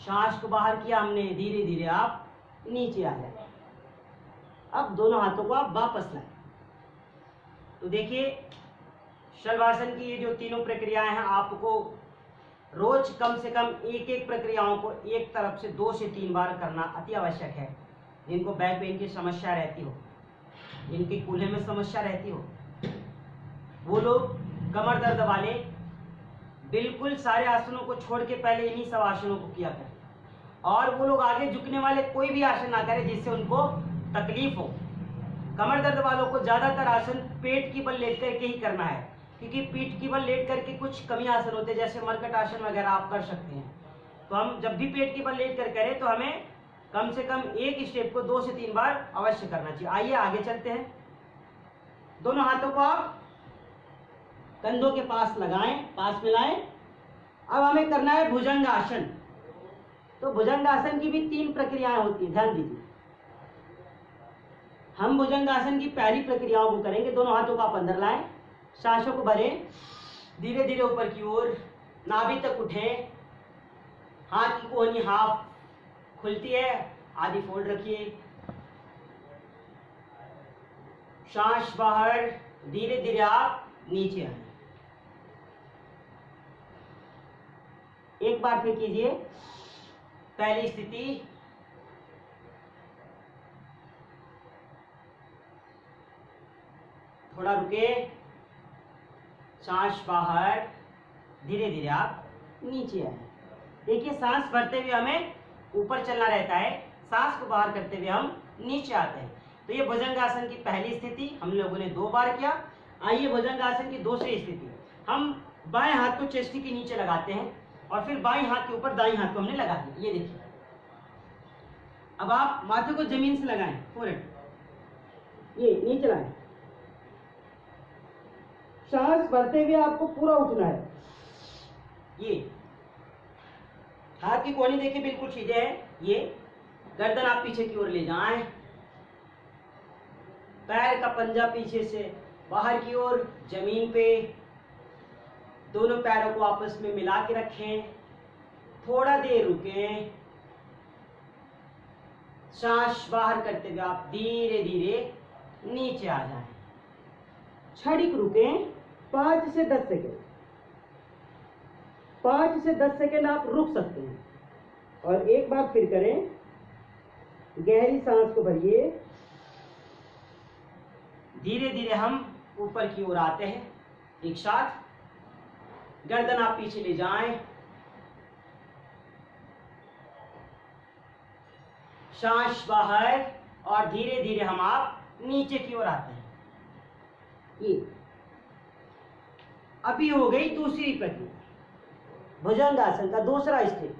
सांस को बाहर किया हमने, धीरे धीरे आप नीचे आ जाए। अब दोनों हाथों को आप वापस लाएं। तो देखिए, शलभासन की ये जो तीनों प्रक्रियाएं हैं, आपको रोज कम से कम एक प्रक्रियाओं को एक तरफ से 2 से 3 बार करना अति आवश्यक है। जिनको बैक पेन की समस्या रहती हो, जिनके कूल्हे में समस्या रहती हो, वो लोग कमर दर्द वाले बिल्कुल सारे आसनों को छोड़ के पहले इन्हीं सब आसनों को किया करें। और वो लोग आगे झुकने वाले कोई भी आसन ना करें जिससे उनको तकलीफ हो। कमर दर्द वालों को ज्यादातर आसन पेट की बल लेट करके ही करना है, क्योंकि पीठ की बल लेट करके कुछ कमी आसन होते हैं, जैसे मरकट आसन वगैरह आप कर सकते हैं। तो हम जब भी पेट की बल लेट कर करें तो हमें कम से कम एक स्टेप को 2 से 3 बार अवश्य करना चाहिए। आइए आगे चलते हैं। दोनों हाथों को आप कंधों के पास लगाएं, पास मिलाएं। अब हमें करना है भुजंगासन। तो भुजंगासन की भी 3 प्रक्रियाएं होती है, ध्यान दीजिए। हम भुजंगासन की पहली प्रक्रियाओं को करेंगे। दोनों हाथों को आप अंदर लाएं, सांसों को भरें, धीरे धीरे ऊपर की ओर, नाभि तक उठें, हाथ की कोहनी हाफ खुलती है, आधी फोल्ड रखिए, सांस बाहर, धीरे धीरे आप नीचे आए। एक बार फिर कीजिए। पहली स्थिति, थोड़ा रुके, सांस बाहर, धीरे धीरे आप नीचे आए। देखिए, सांस भरते हुए हमें ऊपर चलना रहता है, सांस को बाहर करते हुए हम नीचे आते हैं। तो ये भुजंगासन की पहली स्थिति हम लोगों ने 2 बार किया। आइए भुजंगासन की दूसरी स्थिति, हम बाएं हाथ को चेस्ट के नीचे लगाते हैं और फिर बाएं हाथ के ऊपर दाएं हाथ को हमने लगा दिया। ये देखिए, अब आप माथे को जमीन से लगाएं, फोरहेड, ये नीचे लाएं, सांस भरते हुए आपको पूरा उठना है। ये हाथ की कोहनी देखिए बिल्कुल सीधे है, ये गर्दन आप पीछे की ओर ले जाएं, पैर का पंजा पीछे से बाहर की ओर जमीन पे, दोनों पैरों को आपस में मिला के रखें, थोड़ा देर रुकें, सांस बाहर करते हुए आप धीरे धीरे नीचे आ जाएं। क्षणिक रुकें, 5 से 10 सेकेंड, 5 से 10 सेकेंड आप रुक सकते हैं। और एक बार फिर करें, गहरी सांस को भरिए, धीरे धीरे हम ऊपर की ओर आते हैं। एक साथ गर्दन आप पीछे ले जाएं, सांस बाहर, और धीरे धीरे हम आप नीचे की ओर आते हैं। ये अभी हो गई दूसरी प्रक्रिया, भुजंगासन का दूसरा स्टेप।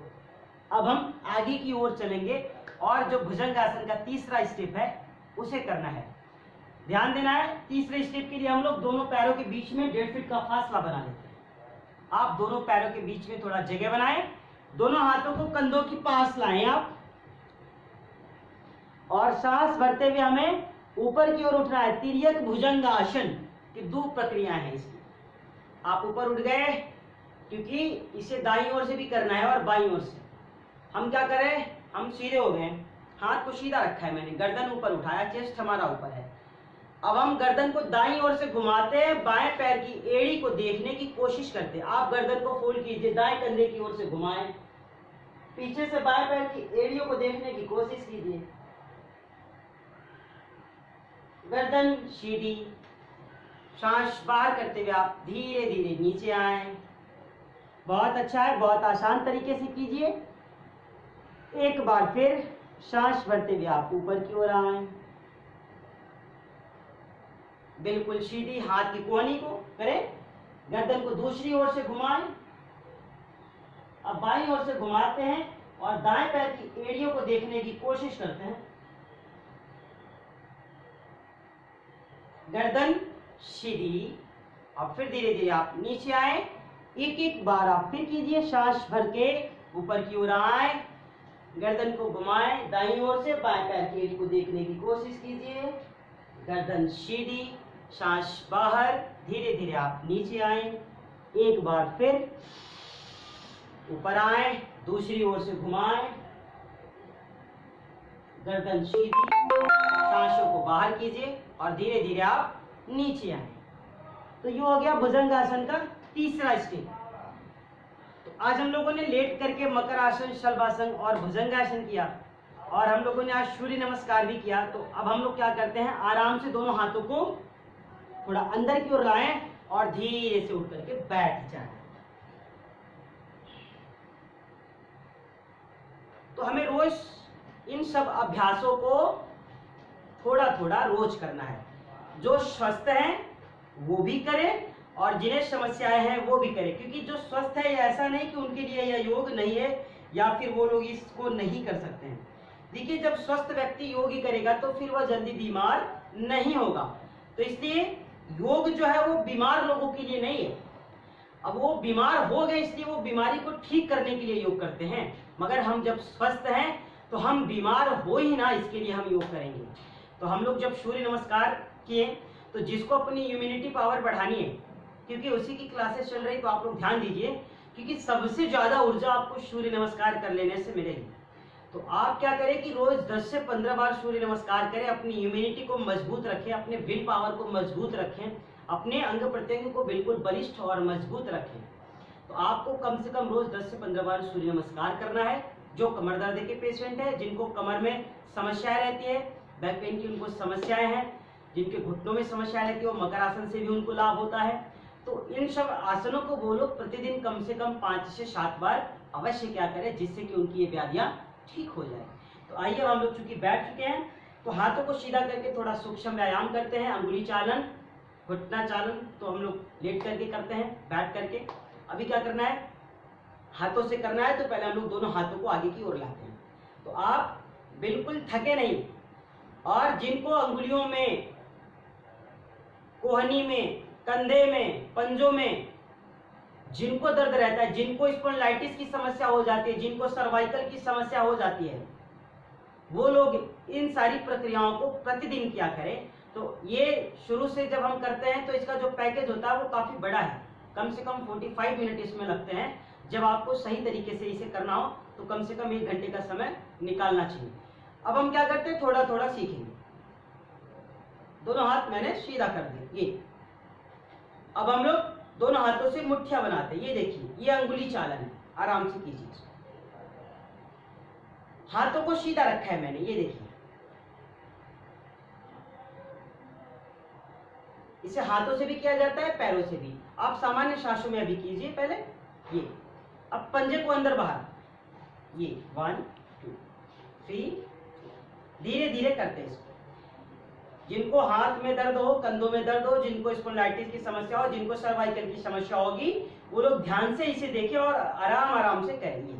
अब हम आगे की ओर चलेंगे और जो भुजंगासन का तीसरा स्टेप है उसे करना है। ध्यान देना है, तीसरे स्टेप के लिए हम लोग दोनों पैरों के बीच में 1.5 फीट का फासला बना लेते हैं। आप दोनों पैरों के बीच में थोड़ा जगह बनाएं दोनों हाथों को कंधों के पास लाएं आप, और सांस भरते हुए हमें ऊपर की ओर उठना है। तिर्यक भुजंगासन की 2 प्रक्रियाएं हैं इसकी। आप ऊपर उठ गए, क्योंकि इसे दाईं ओर से भी करना है और बाईं ओर से। हम क्या करें, हम सीधे हो गए, हाथ को सीधा रखा है मैंने, गर्दन ऊपर उठाया, चेस्ट हमारा ऊपर है। अब हम गर्दन को दाईं ओर से घुमाते हैं, बाएं पैर की एड़ी को देखने की कोशिश करते हैं। आप गर्दन को फोल्ड कीजिए, दाएं कंधे की ओर से घुमाएं, पीछे से बाएं पैर की एड़ियों को देखने की कोशिश कीजिए। गर्दन सीधी, सांस बाहर करते हुए आप धीरे धीरे नीचे आए। बहुत अच्छा है, बहुत आसान तरीके से कीजिए। एक बार फिर सांस भरते हुए आप ऊपर की ओर आए, बिल्कुल सीधी, हाथ की कोहनी को करें, गर्दन को दूसरी ओर से घुमाएं। अब बाईं ओर से घुमाते हैं और दाएं पैर की एड़ियों को देखने की कोशिश करते हैं। गर्दन सीधी, और फिर धीरे धीरे आप नीचे आए। एक एक बार आप फिर कीजिए, सांस भर के ऊपर की ओर आए, गर्दन को घुमाएं, दाईं ओर से बाएं पैर की एड़ी को देखने की कोशिश कीजिए। गर्दन सीधी, सांस बाहर, धीरे धीरे आप नीचे आए। एक बार फिर ऊपर आए, दूसरी ओर से घुमाएं, गर्दन सीधी, सांसों को बाहर कीजिए और धीरे धीरे आप नीचे आए। तो ये हो गया भुजंगासन का तीसरा स्टेप। तो आज हम लोगों ने लेट करके मकर आसन, शलभासन और भुजंगासन किया, और हम लोगों ने आज सूर्य नमस्कार भी किया। तो अब हम लोग क्या करते हैं, आराम से दोनों हाथों को थोड़ा अंदर की ओर लाएं और धीरे से उठ करके बैठ जाएं। तो हमें रोज इन सब अभ्यासों को थोड़ा थोड़ा रोज करना है। जो स्वस्थ हैं वो भी करें, और जिन्हें समस्याएं हैं वो भी करें। क्योंकि जो स्वस्थ है, ऐसा नहीं कि उनके लिए यह योग नहीं है या फिर वो लोग इसको नहीं कर सकते हैं। देखिए, जब स्वस्थ व्यक्ति योग ही करेगा तो फिर वह जल्दी बीमार नहीं होगा। तो इसलिए योग जो है वो बीमार लोगों के लिए नहीं है। अब वो बीमार हो गए इसलिए वो बीमारी को ठीक करने के लिए योग करते हैं, मगर हम जब स्वस्थ हैं तो हम बीमार हो ही ना, इसके लिए हम योग करेंगे। तो हम लोग जब सूर्य नमस्कार किए, तो जिसको अपनी इम्यूनिटी पावर बढ़ानी है, क्योंकि उसी की क्लासेस चल रही, तो आप लोग ध्यान दीजिए, क्योंकि सबसे ज्यादा ऊर्जा आपको सूर्य नमस्कार कर लेने से मिलेगी। तो आप क्या करें कि रोज 10 से 15 बार सूर्य नमस्कार करें, अपनी इम्यूनिटी को मजबूत रखें, अपने विल पावर को मजबूत रखें, अपने अंग प्रत्यंग को बिल्कुल बलिष्ठ और मजबूत रखें। तो आपको कम से कम रोज 10 से 15 बार सूर्य नमस्कार करना है। जो कमर दर्द के पेशेंट है, जिनको कमर में समस्याएं रहती है, बैक पेन की उनको समस्याएं हैं, जिनके घुटनों में समस्या रहती है, वो मकर आसन से भी उनको लाभ होता है। तो इन सब आसनों को वो लोग प्रतिदिन कम से कम 5 से 7 बार अवश्य क्या करें, जिससे कि उनकी ये व्याधियां ठीक हो जाए। तो आइए, हम लोग चूंकि बैठ चुके हैं तो हाथों को सीधा करके थोड़ा सूक्ष्म व्यायाम करते हैं। अंगुली चालन, घुटना चालन तो हम लोग लेट करके करते हैं, बैठ करके। अभी क्या करना है, हाथों से करना है। तो पहले हम लोग दोनों हाथों को आगे की ओर लाते हैं। तो आप बिल्कुल थके नहीं, और जिनको अंगुलियों में, कोहनी में, कंधे में, पंजों में जिनको दर्द रहता है, जिनको स्पॉन्डिलाइटिस की समस्या हो जाती है, जिनको सर्वाइकल की समस्या हो जाती है, वो लोग इन सारी प्रक्रियाओं को प्रतिदिन किया करें। तो ये शुरू से जब हम करते हैं तो इसका जो पैकेज होता है वो काफी बड़ा है। कम से कम 45 मिनट इसमें लगते हैं। जब आपको सही तरीके से इसे करना हो तो कम से कम 1 घंटे का समय निकालना चाहिए। अब हम क्या करते हैं, थोड़ा थोड़ा सीखेंगे। दोनों हाथ मैंने सीधा कर दिए। ये अब हम लोग दोनों हाथों से मुट्ठियां बनाते हैं। ये देखिए, ये अंगुली चालन है, आराम से कीजिए। हाथों को सीधा रखा है मैंने, ये देखिए। इसे हाथों से भी किया जाता है, पैरों से भी। आप सामान्य सांसों में अभी कीजिए पहले। ये अब पंजे को अंदर बाहर, ये 1 2 3, धीरे धीरे करते हैं इसको। जिनको हाथ में दर्द हो, कंधों में दर्द हो, जिनको स्पॉन्डिलाइटिस की समस्या हो, जिनको सर्वाइकल की समस्या होगी, वो लोग ध्यान से इसे देखें और आराम आराम से करेंगे।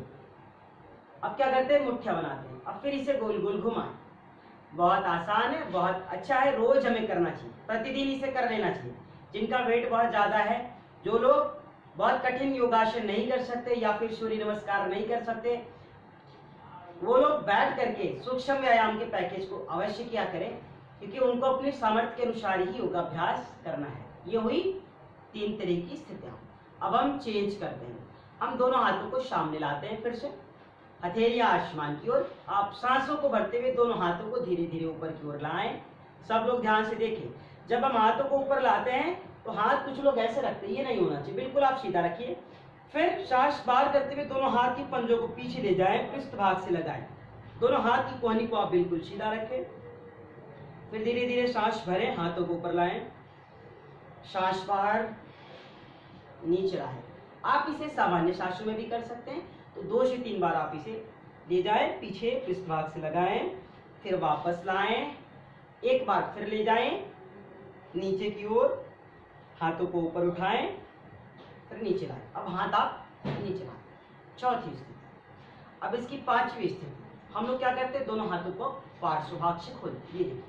अब क्या करते हैं, मुट्ठियां बनाते हैं। अब फिर इसे गोल गोल घुमाएं। बहुत आसान है, बहुत अच्छा है, रोज हमें करना चाहिए, प्रतिदिन इसे कर लेना चाहिए। जिनका वेट बहुत ज्यादा है, जो लोग बहुत कठिन योगासन नहीं कर सकते या फिर सूर्य नमस्कार नहीं कर सकते, वो लोग बैठ करके सूक्ष्म व्यायाम के पैकेज को अवश्य किया करें, क्योंकि उनको अपने सामर्थ्य के अनुसार ही योगाभ्यास करना है। ये हुई 3 तरह की स्थितियां। अब हम चेंज करते हैं। हम दोनों हाथों को सामने लाते हैं, फिर से हथेलियां आसमान की ओर। आप सांसों को भरते हुए दोनों हाथों को धीरे धीरे ऊपर की ओर लाएं। सब लोग ध्यान से देखें, जब हम हाथों को ऊपर लाते हैं तो हाथ कुछ लोग ऐसे रखते हैं, ये नहीं होना चाहिए, बिल्कुल आप सीधा रखिए। फिर सांस बाहर करते हुए दोनों हाथ की पंजों को पीछे ले जाएं, पृष्ठ भाग से लगाएं। दोनों हाथ की कोहनी को आप बिल्कुल सीधा रखें। फिर धीरे धीरे सांस भरें, हाथों को ऊपर लाएं, सांस बाहर, नीचे लाएं। आप इसे सामान्य सांसों में भी कर सकते हैं, तो 2 से 3 बार आप इसे ले जाएं, पीछे पृष्ठ भाग से लगाएं, फिर वापस लाएं, एक बार फिर ले जाएं नीचे की ओर, हाथों को ऊपर उठाएं, फिर नीचे लाएं। अब हाथ आप नीचे लाएं। चौथी स्थिति। अब इसकी 5वीं स्थिति, हम लोग क्या करते हैं, दोनों हाथों को पार्श्व भाग से खोलते। ये देखिए,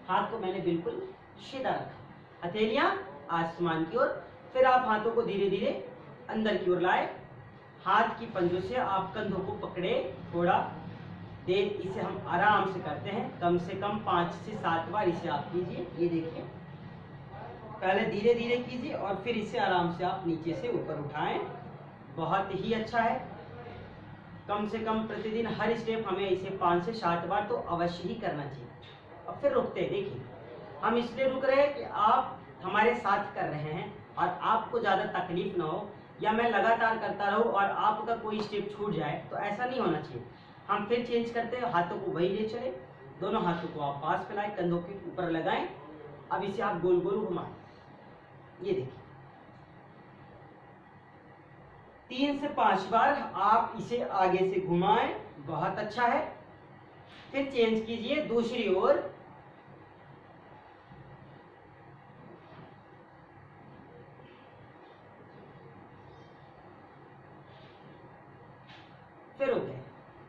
हाथ को मैंने बिल्कुल सीधा रखा, हथेलियां आसमान की ओर। फिर आप हाथों को धीरे धीरे अंदर की ओर लाए, हाथ की पंजों से आप कंधों को पकड़े, थोड़ा देर इसे हम आराम से करते हैं, कम से कम 5 से 7 बार इसे आप कीजिए। ये देखिए, पहले धीरे धीरे कीजिए और फिर इसे आराम से आप नीचे से ऊपर उठाएं। बहुत ही अच्छा है। कम से कम प्रतिदिन हर स्टेप हमें इसे 5 से 7 बार तो अवश्य ही करना चाहिए। अब फिर रुकते हैं। देखिए, हम इसलिए रुक रहे हैं कि आप हमारे साथ कर रहे हैं और आपको ज़्यादा तकलीफ ना हो, या मैं लगातार करता रहूं और आपका कोई स्टेप छूट जाए, तो ऐसा नहीं होना चाहिए। हम फिर चेंज करते हैं, हाथों को वही ले चले, दोनों हाथों को आप पास फैलाएं, कंधों के ऊपर लगाएं। अब इसे आप गोल गोल घुमाएं। ये देखिए, 3 से 5 बार आप इसे आगे से घुमाएं। बहुत अच्छा है। फिर चेंज कीजिए दूसरी ओर। फिर हो गए।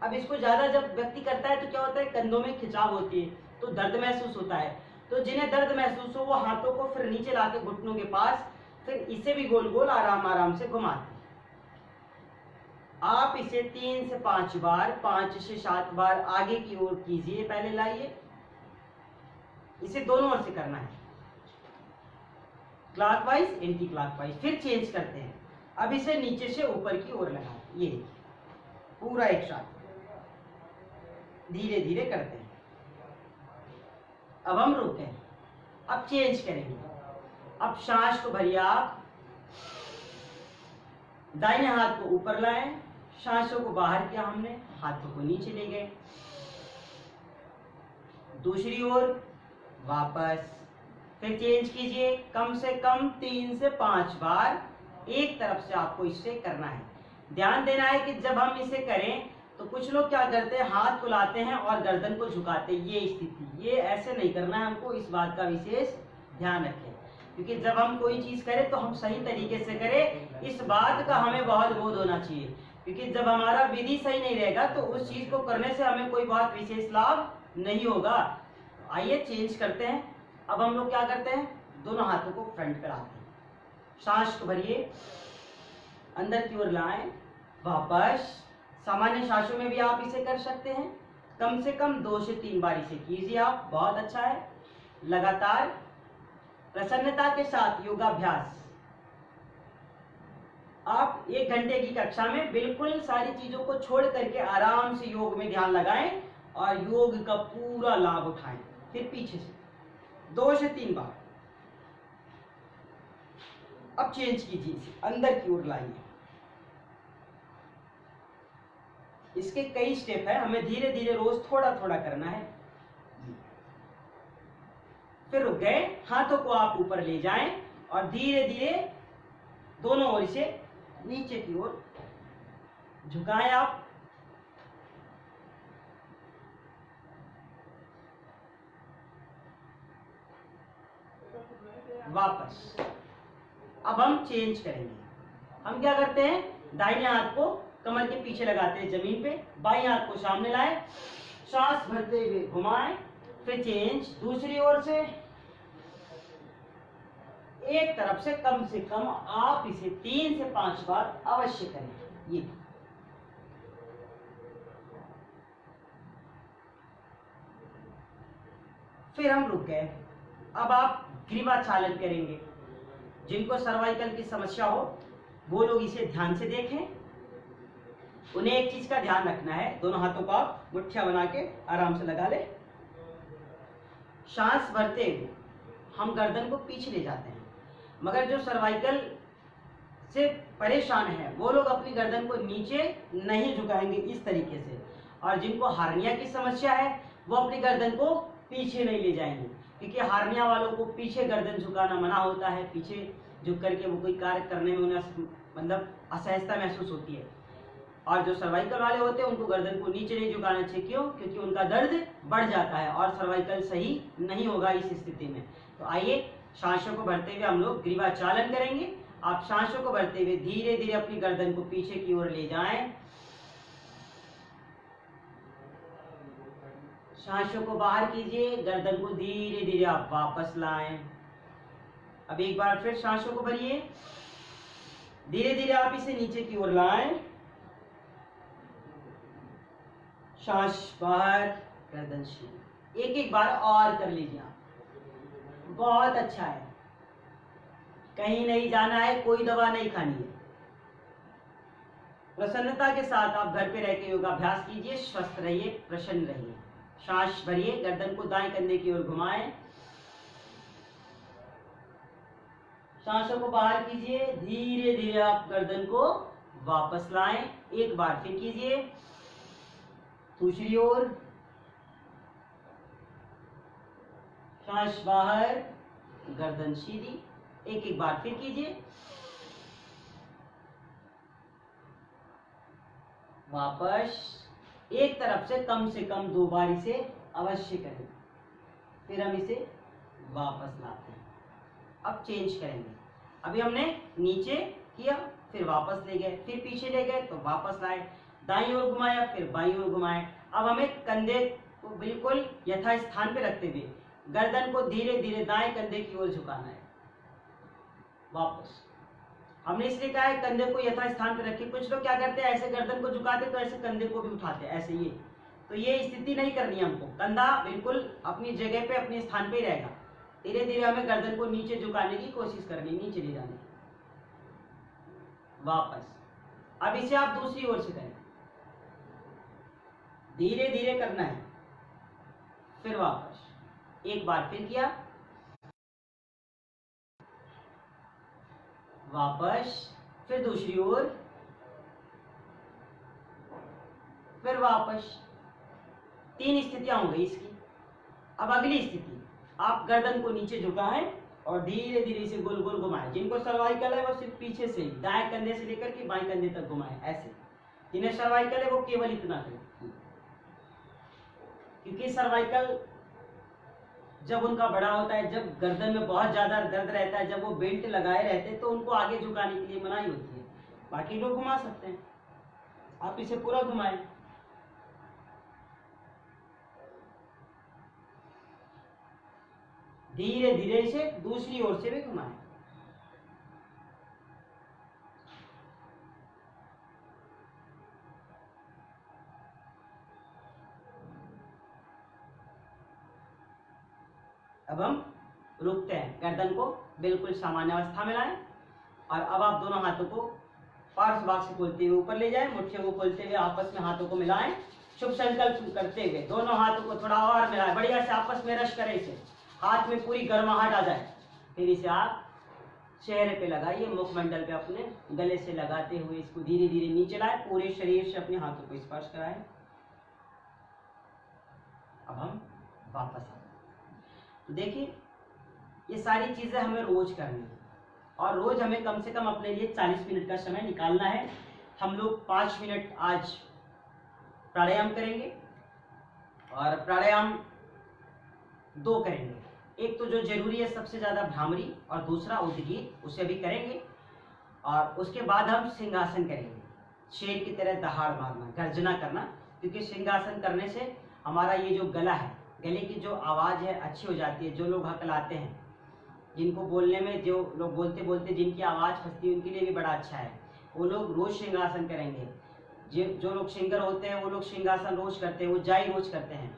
अब इसको ज्यादा जब व्यक्ति करता है तो क्या होता है, कंधों में खिंचाव होती है, तो दर्द महसूस होता है। तो जिन्हें दर्द महसूस हो वो हाथों को फिर नीचे लाके घुटनों के पास, फिर इसे भी गोल गोल आराम आराम से घुमाते हैं। आप इसे 3 से 5 बार, 5 से 7 बार आगे की ओर कीजिए। पहले लाइए, इसे दोनों ओर से करना है, क्लॉकवाइज एंटी क्लॉकवाइज। फिर चेंज करते हैं। अब इसे नीचे से ऊपर की ओर लगाएं। ये देखिए, पूरा एक साथ धीरे धीरे करते हैं। अब हम रुके हैं। अब चेंज करेंगे। अब सांस को भरिए आप, दाहिने हाथ को ऊपर लाएं, सांसों को बाहर किया हमने, हाथों को नीचे ले गए, दूसरी ओर वापस। फिर चेंज कीजिए, कम से कम 3 से 5 बार एक तरफ से आपको इसे करना है। ध्यान देना है कि जब हम इसे करें तो कुछ लोग क्या करते हैं, हाथ को लाते हैं और गर्दन को झुकाते हैं। ये स्थिति, ये ऐसे नहीं करना है हमको, इस बात का विशेष ध्यान रखें। क्योंकि जब हम कोई चीज करें तो हम सही तरीके से करें, इस बात का हमें बहुत बोध होना चाहिए। क्योंकि जब हमारा विधि सही नहीं रहेगा तो उस चीज को करने से हमें कोई बहुत विशेष लाभ नहीं होगा। आइए चेंज करते हैं। अब हम लोग क्या करते हैं, दोनों हाथों को फ्रंट पे लाते हैं, सांस को भरिए, अंदर की ओर लाएं, वापस। सामान्य सांसों में भी आप इसे कर सकते हैं। कम से कम 2 से 3 बार इसे कीजिए आप, बहुत अच्छा है। लगातार प्रसन्नता के साथ योगाभ्यास। आप 1 घंटे की कक्षा में बिल्कुल सारी चीजों को छोड़ करके आराम से योग में ध्यान लगाएं और योग का पूरा लाभ उठाएं। फिर पीछे से 2 से 3 बार। अब चेंज कीजिए, इसे अंदर की ओर लाइए। इसके कई स्टेप है, हमें धीरे धीरे रोज थोड़ा थोड़ा करना है। फिर रुक गए, हाथों को आप ऊपर ले जाएं और धीरे धीरे दोनों ओर से नीचे की ओर झुकाएं आप। वापस। अब हम चेंज करेंगे। हम क्या करते हैं, दाहिने हाथ को कमर के पीछे लगाते हैं जमीन पे, बाएं हाथ को सामने लाए, सांस भरते हुए घुमाएं। फिर चेंज दूसरी ओर से एक तरफ से कम आप इसे 3 से 5 बार अवश्य करें। ये फिर हम रुक गए। अब आप ग्रीवा चालन करेंगे। जिनको सर्वाइकल की समस्या हो वो लोग इसे ध्यान से देखें। उन्हें एक चीज का ध्यान रखना है, दोनों हाथों को आप मुट्ठियां बना के आराम से लगा ले। सांस भरते हुए हम गर्दन को पीछे ले जाते हैं, मगर जो सर्वाइकल से परेशान है वो लोग अपनी गर्दन को नीचे नहीं झुकाएंगे इस तरीके से। और जिनको हार्निया की समस्या है वो अपनी गर्दन को पीछे नहीं ले जाएंगे, क्योंकि हार्निया वालों को पीछे गर्दन झुकाना मना होता है। पीछे झुक करके वो कोई कार्य करने में उन्हें मतलब असहजता महसूस होती है। और जो सर्वाइकल वाले होते हैं उनको गर्दन को नीचे नहीं झुकाना चाहिए। क्यों? क्योंकि उनका दर्द बढ़ जाता है और सर्वाइकल सही नहीं होगा इस स्थिति में। तो आइए सांसों को भरते हुए हम लोग ग्रीवा चालन करेंगे। आप सांसों को भरते हुए धीरे धीरे अपनी गर्दन को पीछे की ओर ले जाएं। सांसों को बाहर कीजिए, गर्दन को धीरे धीरे आप वापस लाएं। अब एक बार फिर सांसों को भरिए, धीरे धीरे आप इसे नीचे की ओर लाएं। सांस बाहर, गर्दन सीधी। एक एक बार और कर लीजिए आप। बहुत अच्छा है। कहीं नहीं जाना है, कोई दवा नहीं खानी है। प्रसन्नता के साथ आप घर पे रह के योगाभ्यास कीजिए। स्वस्थ रहिए, प्रसन्न रहिए। सांस भरिए, गर्दन को दाएं कंधे की ओर घुमाएं। सांसों को बाहर कीजिए, धीरे धीरे आप गर्दन को वापस लाएं। एक बार फिर कीजिए, दूसरी ओर। सांस बाहर, गर्दन सीधी। एक एक बार फिर कीजिए, वापस। एक तरफ से कम 2 बार इसे अवश्य करें। फिर हम इसे वापस लाते हैं। अब चेंज करेंगे। अभी हमने नीचे किया, फिर वापस ले गए, फिर पीछे ले गए तो वापस लाए, दाईं ओर घुमाया, फिर बाईं ओर घुमाए। अब हमें कंधे को बिल्कुल यथास्थान पे रखते हुए गर्दन को धीरे धीरे दाएं कंधे की ओर झुकाना है। वापस हमने इसलिए कहा है कंधे को यथास्थान पे रखिए। कुछ लोग क्या करते हैं, ऐसे गर्दन को झुकाते तो ऐसे कंधे को भी उठाते हैं, ऐसे ये। तो ये स्थिति नहीं करनी है हमको। कंधा बिल्कुल अपनी जगह पे, अपने स्थान पे ही रहेगा। धीरे धीरे हमें गर्दन को नीचे झुकाने की कोशिश करनी, नीचे ले जाने की। वापस। अब इसे आप दूसरी ओर से करें, धीरे धीरे करना है। फिर वापस, एक बार फिर किया, वापस, फिर दूसरी ओर, फिर वापस। 3 स्थितियां हो गई इसकी। अब अगली स्थिति, आप गर्दन को नीचे झुकाएं और धीरे धीरे इसे गोल गोल घुमाएं। जिनको सर्वाइकल है वो सिर्फ पीछे से दाएं कंधे से लेकर के बाएं कंधे तक घुमाएं, ऐसे। जिन्हें सर्वाइकल है वो केवल इतना करें, क्योंकि सर्वाइकल जब उनका बड़ा होता है, जब गर्दन में बहुत ज्यादा दर्द रहता है, जब वो बेल्ट लगाए रहते हैं तो उनको आगे झुकाने के लिए मनाही होती है। बाकी लोग घुमा सकते हैं, आप इसे पूरा घुमाएं। धीरे धीरे इसे दूसरी ओर से भी घुमाएं। अब हम रुकते हैं, गर्दन को बिल्कुल सामान्य अवस्था में लाएं और अब आप दोनों हाथों को पार्श्व भाग से खोलते हुए ऊपर ले जाएं। मुट्ठियों को खोलते हुए आपस में हाथों को मिलाएं। शुभ संकल्प करते हुए दोनों हाथों को थोड़ा और मिलाएं, बढ़िया से आपस में रश करें। इसे हाथ में पूरी गर्माहट आ जाए। फिर इसे आप चेहरे पे लगाइए, मुखमंडल पे अपने गले से लगाते हुए इसको धीरे धीरे नीचे लाएं। पूरे शरीर से अपने हाथों को स्पर्श कराएं। अब हम वापस आते हैं। तो देखिए, ये सारी चीजें हमें रोज करनी है और रोज हमें कम से कम अपने लिए 40 मिनट का समय निकालना है। हम लोग 5 मिनट आज प्राणायाम करेंगे और प्राणायाम 2 करेंगे। एक तो जो जरूरी है सबसे ज्यादा भ्रामरी, और दूसरा उद्गीत, उसे भी करेंगे। और उसके बाद हम सिंहासन करेंगे, शेर की तरह दहाड़ मारना, गर्जना करना, क्योंकि सिंहासन करने से हमारा ये जो गला है, गले की जो आवाज़ है अच्छी हो जाती है। जो लोग हकलाते हैं जिनको बोलने में, जो लोग बोलते बोलते जिनकी आवाज़ फंसती है उनके लिए भी बड़ा अच्छा है। वो लोग रोज श्रृंगासन करेंगे। जो लोग सिंगर होते हैं वो लोग श्रृंगासन रोज करते हैं, वो जाई रोज करते हैं।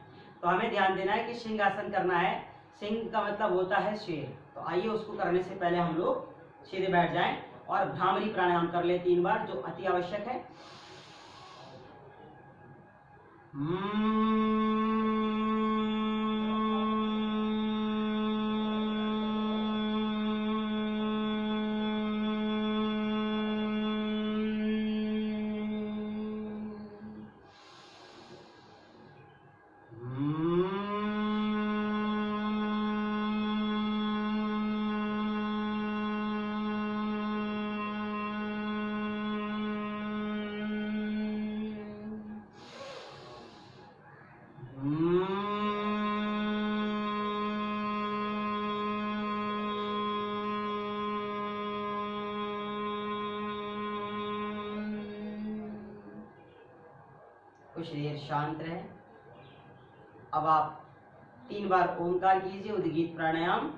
तो हमें ध्यान देना है कि श्रृंगासन करना है। सिंह का मतलब होता है शेर। तो आइए उसको करने से पहले हम लोग सीधे बैठ जाएं और भ्रामरी प्राणायाम कर ले 3 बार, जो अति आवश्यक है। कुछ देर शांत रहे। अब आप 3 बार ओंकार कीजिए, उद्गीत प्राणायाम।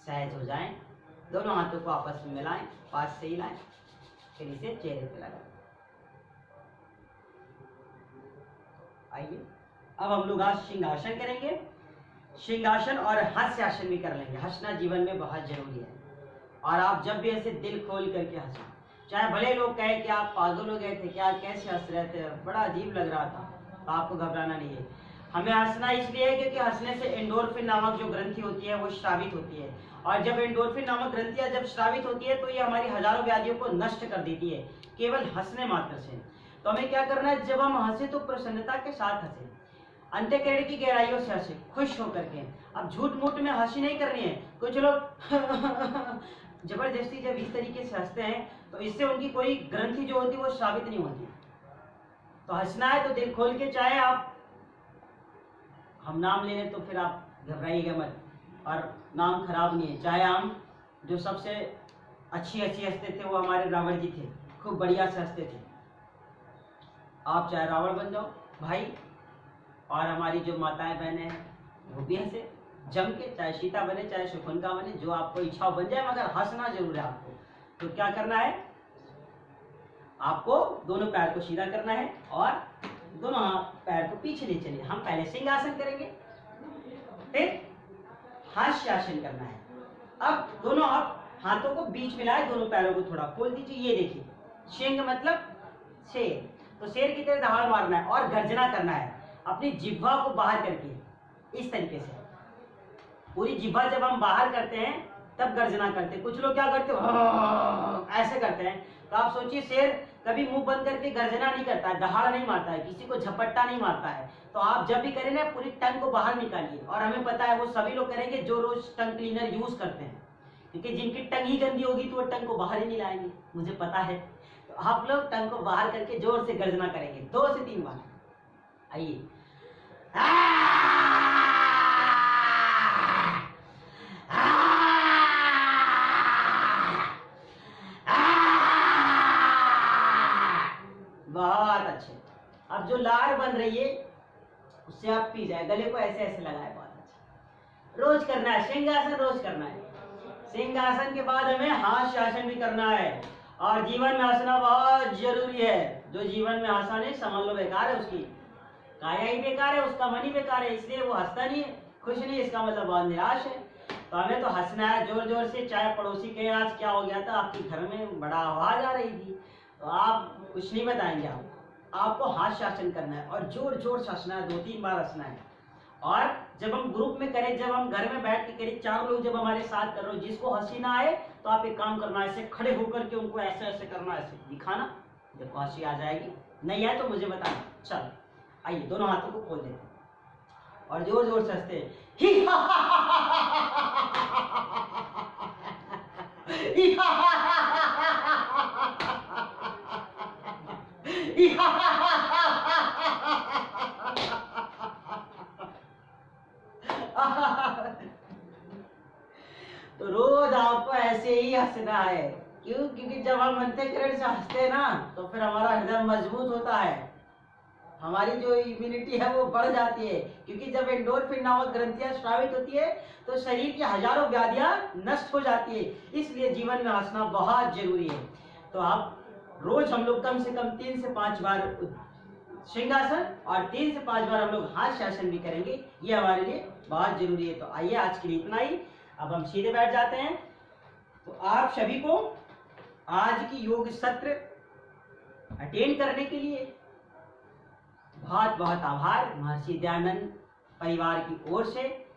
सहज हो जाएं, दोनों हाथों को आपस में मिलाएं, पास से ही लाएं, फिर इसे चेहरे पे लगाएं। आइए अब हम लोग आज सिंहासन करेंगे। सिंहासन और हास्यासन भी कर लेंगे। हंसना जीवन में बहुत जरूरी है, और आप जब भी ऐसे दिल खोल करके हंसें, चाहे भले लोग कहें कि आप पागल हो गए थे क्या, कैसे हंस रहे थे, बड़ा अजीब लग रहा था, तो आपको घबराना नहीं है। हमें हंसना इसलिए है क्योंकि हंसने से एंडोर्फिन नामक जो ग्रंथि होती है वो स्रावित होती है, और जब एंडोर्फिन नामक ग्रंथियां जब स्रावित होती है तो ये हमारी हजारों व्याधियों को नष्ट कर देती है केवल हंसने मात्र से। तो हमें क्या करना है, जब हम हंसे तो प्रसन्नता के साथ हंसे, अंतःकरण की गहराइयों से हंसे, खुश होकर के। अब झूठ मूठ में हंसी नहीं करनी है। कुछ लोग जबरदस्ती जब इस तरीके से हंसते हैं तो इससे उनकी कोई ग्रंथि जो होती है वो स्रावित नहीं होती। तो हंसना है तो दिल खोल के, चाहे आप हम नाम ले लें तो फिर आप घबराइएगा मत, और नाम खराब नहीं है। चाहे हम जो सबसे अच्छी हंसते थे वो हमारे रावण जी थे, खूब बढ़िया से हंसते थे। आप चाहे रावण बन जाओ भाई, और हमारी जो माताएं बहनें हैं वो भी हंसे जम के, चाहे सीता बने चाहे शकुंतला बने, जो आपको इच्छा बन जाए, मगर हंसना जरूर है आपको। तो क्या करना है, आपको दोनों पैर को सीधा करना है और दोनों पैर को पीछे ले चलिए। हम पहले सिंहासन करेंगे, फिर हास्यासन करना है। अब दोनों आप हाथों को बीच में लाए, दोनों पैरों को थोड़ा खोल दीजिए। ये देखिए, सिंह मतलब शेर, तो शेर की तरह दहाड़ मारना है और गर्जना करना है अपनी जिह्वा को बाहर करके, इस तरीके से। पूरी जिह्वा जब हम बाहर करते हैं तब गर्जना करते हैं। कुछ लोग क्या करते हैं, ऐसे करते हैं। तो आप सोचिए, शेर कभी मुंह बंद करके गर्जना नहीं करता है, दहाड़ नहीं मारता है, किसी को झपट्टा नहीं मारता है। तो आप जब भी करें ना, पूरी टंग को बाहर निकालिए। और हमें पता है वो सभी लोग करेंगे जो रोज टंग क्लीनर यूज करते हैं, क्योंकि जिनकी टंग ही गंदी होगी तो वो टंग को बाहर ही नहीं लाएंगे, मुझे पता है। तो आप लोग टंग को बाहर करके जोर से गर्जना करेंगे 2 से 3 बार। आइए, बहुत अच्छे। अब जो लार बन रही है उससे आप पी जाए, गले को ऐसे ऐसे लगाए, बहुत अच्छा। रोज करना है सिंहासन, रोज करना है। सिंहासन के बाद हमें हास्यासन भी करना है। और जीवन में हंसना बहुत जरूरी है। जो जीवन में हंसा नहीं, समझ लो बेकार है, उसकी काया ही बेकार है, उसका मन ही बेकार है, इसलिए वो हंसता नहीं है, खुश नहीं, इसका मतलब बहुत निराश है। तो हमें तो हंसना है जोर जोर से। चाहे पड़ोसी के आज क्या हो गया था, आपके घर में बड़ा आवाज आ रही थी, तो आप कुछ नहीं बताएंगे, आपको हास्यासन करना है और जोर जोर से हंसना है, 2-3 बार हंसना है। और जब हम ग्रुप में करें, जब हम घर में बैठ के करें, 4 लोग जब हमारे साथ कर रहे हो, जिसको हंसी ना आए तो आप एक काम करना, ऐसे खड़े होकर के उनको ऐसे ऐसे करना, ऐसे दिखाना, देखो हंसी आ जाएगी। नहीं आए तो मुझे बताना। चलो आइए, दोनों हाथों को खोल देते हैं और जोर जोर से हंसते हैं। ही हा हा हा हा तो रोज आपको ऐसे ही हंसना है। क्यों? क्योंकि जब हम अंतःकरण से हंसते हैं ना, तो फिर हमारा हृदय मजबूत होता है, हमारी जो इम्यूनिटी है वो बढ़ जाती है। क्योंकि जब एंडोर्फिन नामक ग्रंथियां स्रावित होती है तो शरीर की हजारों व्याधियां नष्ट हो जाती है। इसलिए जीवन में हंसना बहुत जरूरी है। तो आप रोज, हम लोग कम से कम 3 से 5 बार सिंहासन और 3 से 5 बार हम लोग हाथ शासन भी करेंगे, ये हमारे लिए बहुत जरूरी है। तो आइए, आज के लिए इतना ही। अब हम सीधे बैठ जाते हैं। तो आप सभी को आज की योग सत्र अटेंड करने के लिए बहुत बहुत आभार महर्षि दयानंद परिवार की ओर से।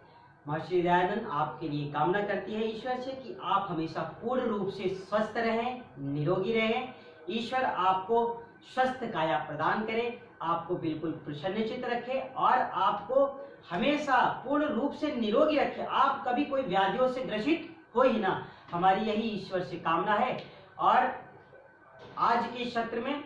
महर्षि दयानंद आपके लिए कामना करती है ईश्वर से कि आप हमेशा पूर्ण रूप से स्वस्थ रहें, निरोगी रहें। ईश्वर आपको स्वस्थ काया प्रदान करे, आपको बिल्कुल प्रसन्नचित्त रखे और आपको हमेशा पूर्ण रूप से निरोगी रखे। आप कभी कोई व्याधियों से ग्रसित हो ही ना, हमारी यही ईश्वर से कामना है। और आज के सत्र में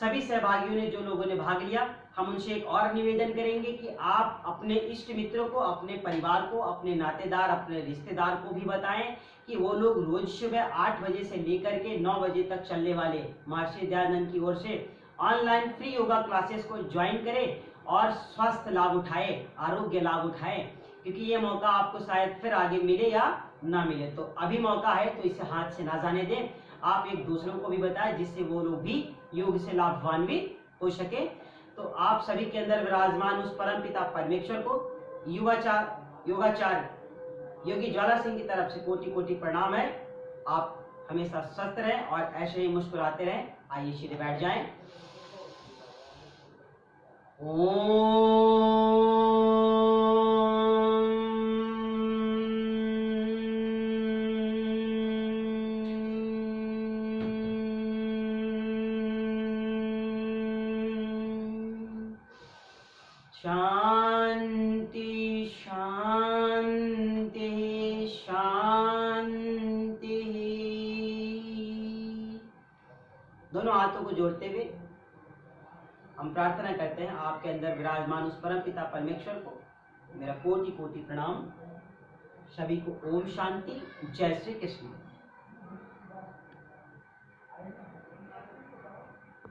सभी सहभागियों ने, जो लोगों ने भाग लिया, हम उनसे एक और निवेदन करेंगे कि आप अपने इष्ट मित्रों को, अपने परिवार को, अपने नातेदार, अपने रिश्तेदार को भी बताएं कि वो लोग रोज सुबह 8 बजे से लेकर के 9 बजे तक चलने वाले महर्षि दयानंद की ओर से ऑनलाइन फ्री योगा क्लासेस को ज्वाइन करें और स्वास्थ्य लाभ उठाए, आरोग्य लाभ उठाए। क्योंकि ये मौका आपको शायद फिर आगे मिले या ना मिले, तो अभी मौका है, तो इसे हाथ से ना जाने दें। आप एक दूसरों को भी बताएं जिससे वो लोग भी योग से लाभान्वित हो सके। तो आप सभी के अंदर विराजमान उस परम पिता परमेश्वर को योगाचार्य योगी ज्वाला सिंह की तरफ से कोटि कोटि प्रणाम है। आप हमेशा स्वस्थ रहें और ऐसे ही मुस्कुराते रहें। आइए सीधे बैठ जाएं। शांति शांति शांति। दोनों हाथों को जोड़ते हुए हम प्रार्थना करते हैं, आपके अंदर विराजमान उस परम पिता परमेश्वर को मेरा कोटि कोटि प्रणाम। सभी को ओम शांति, जय श्री कृष्ण।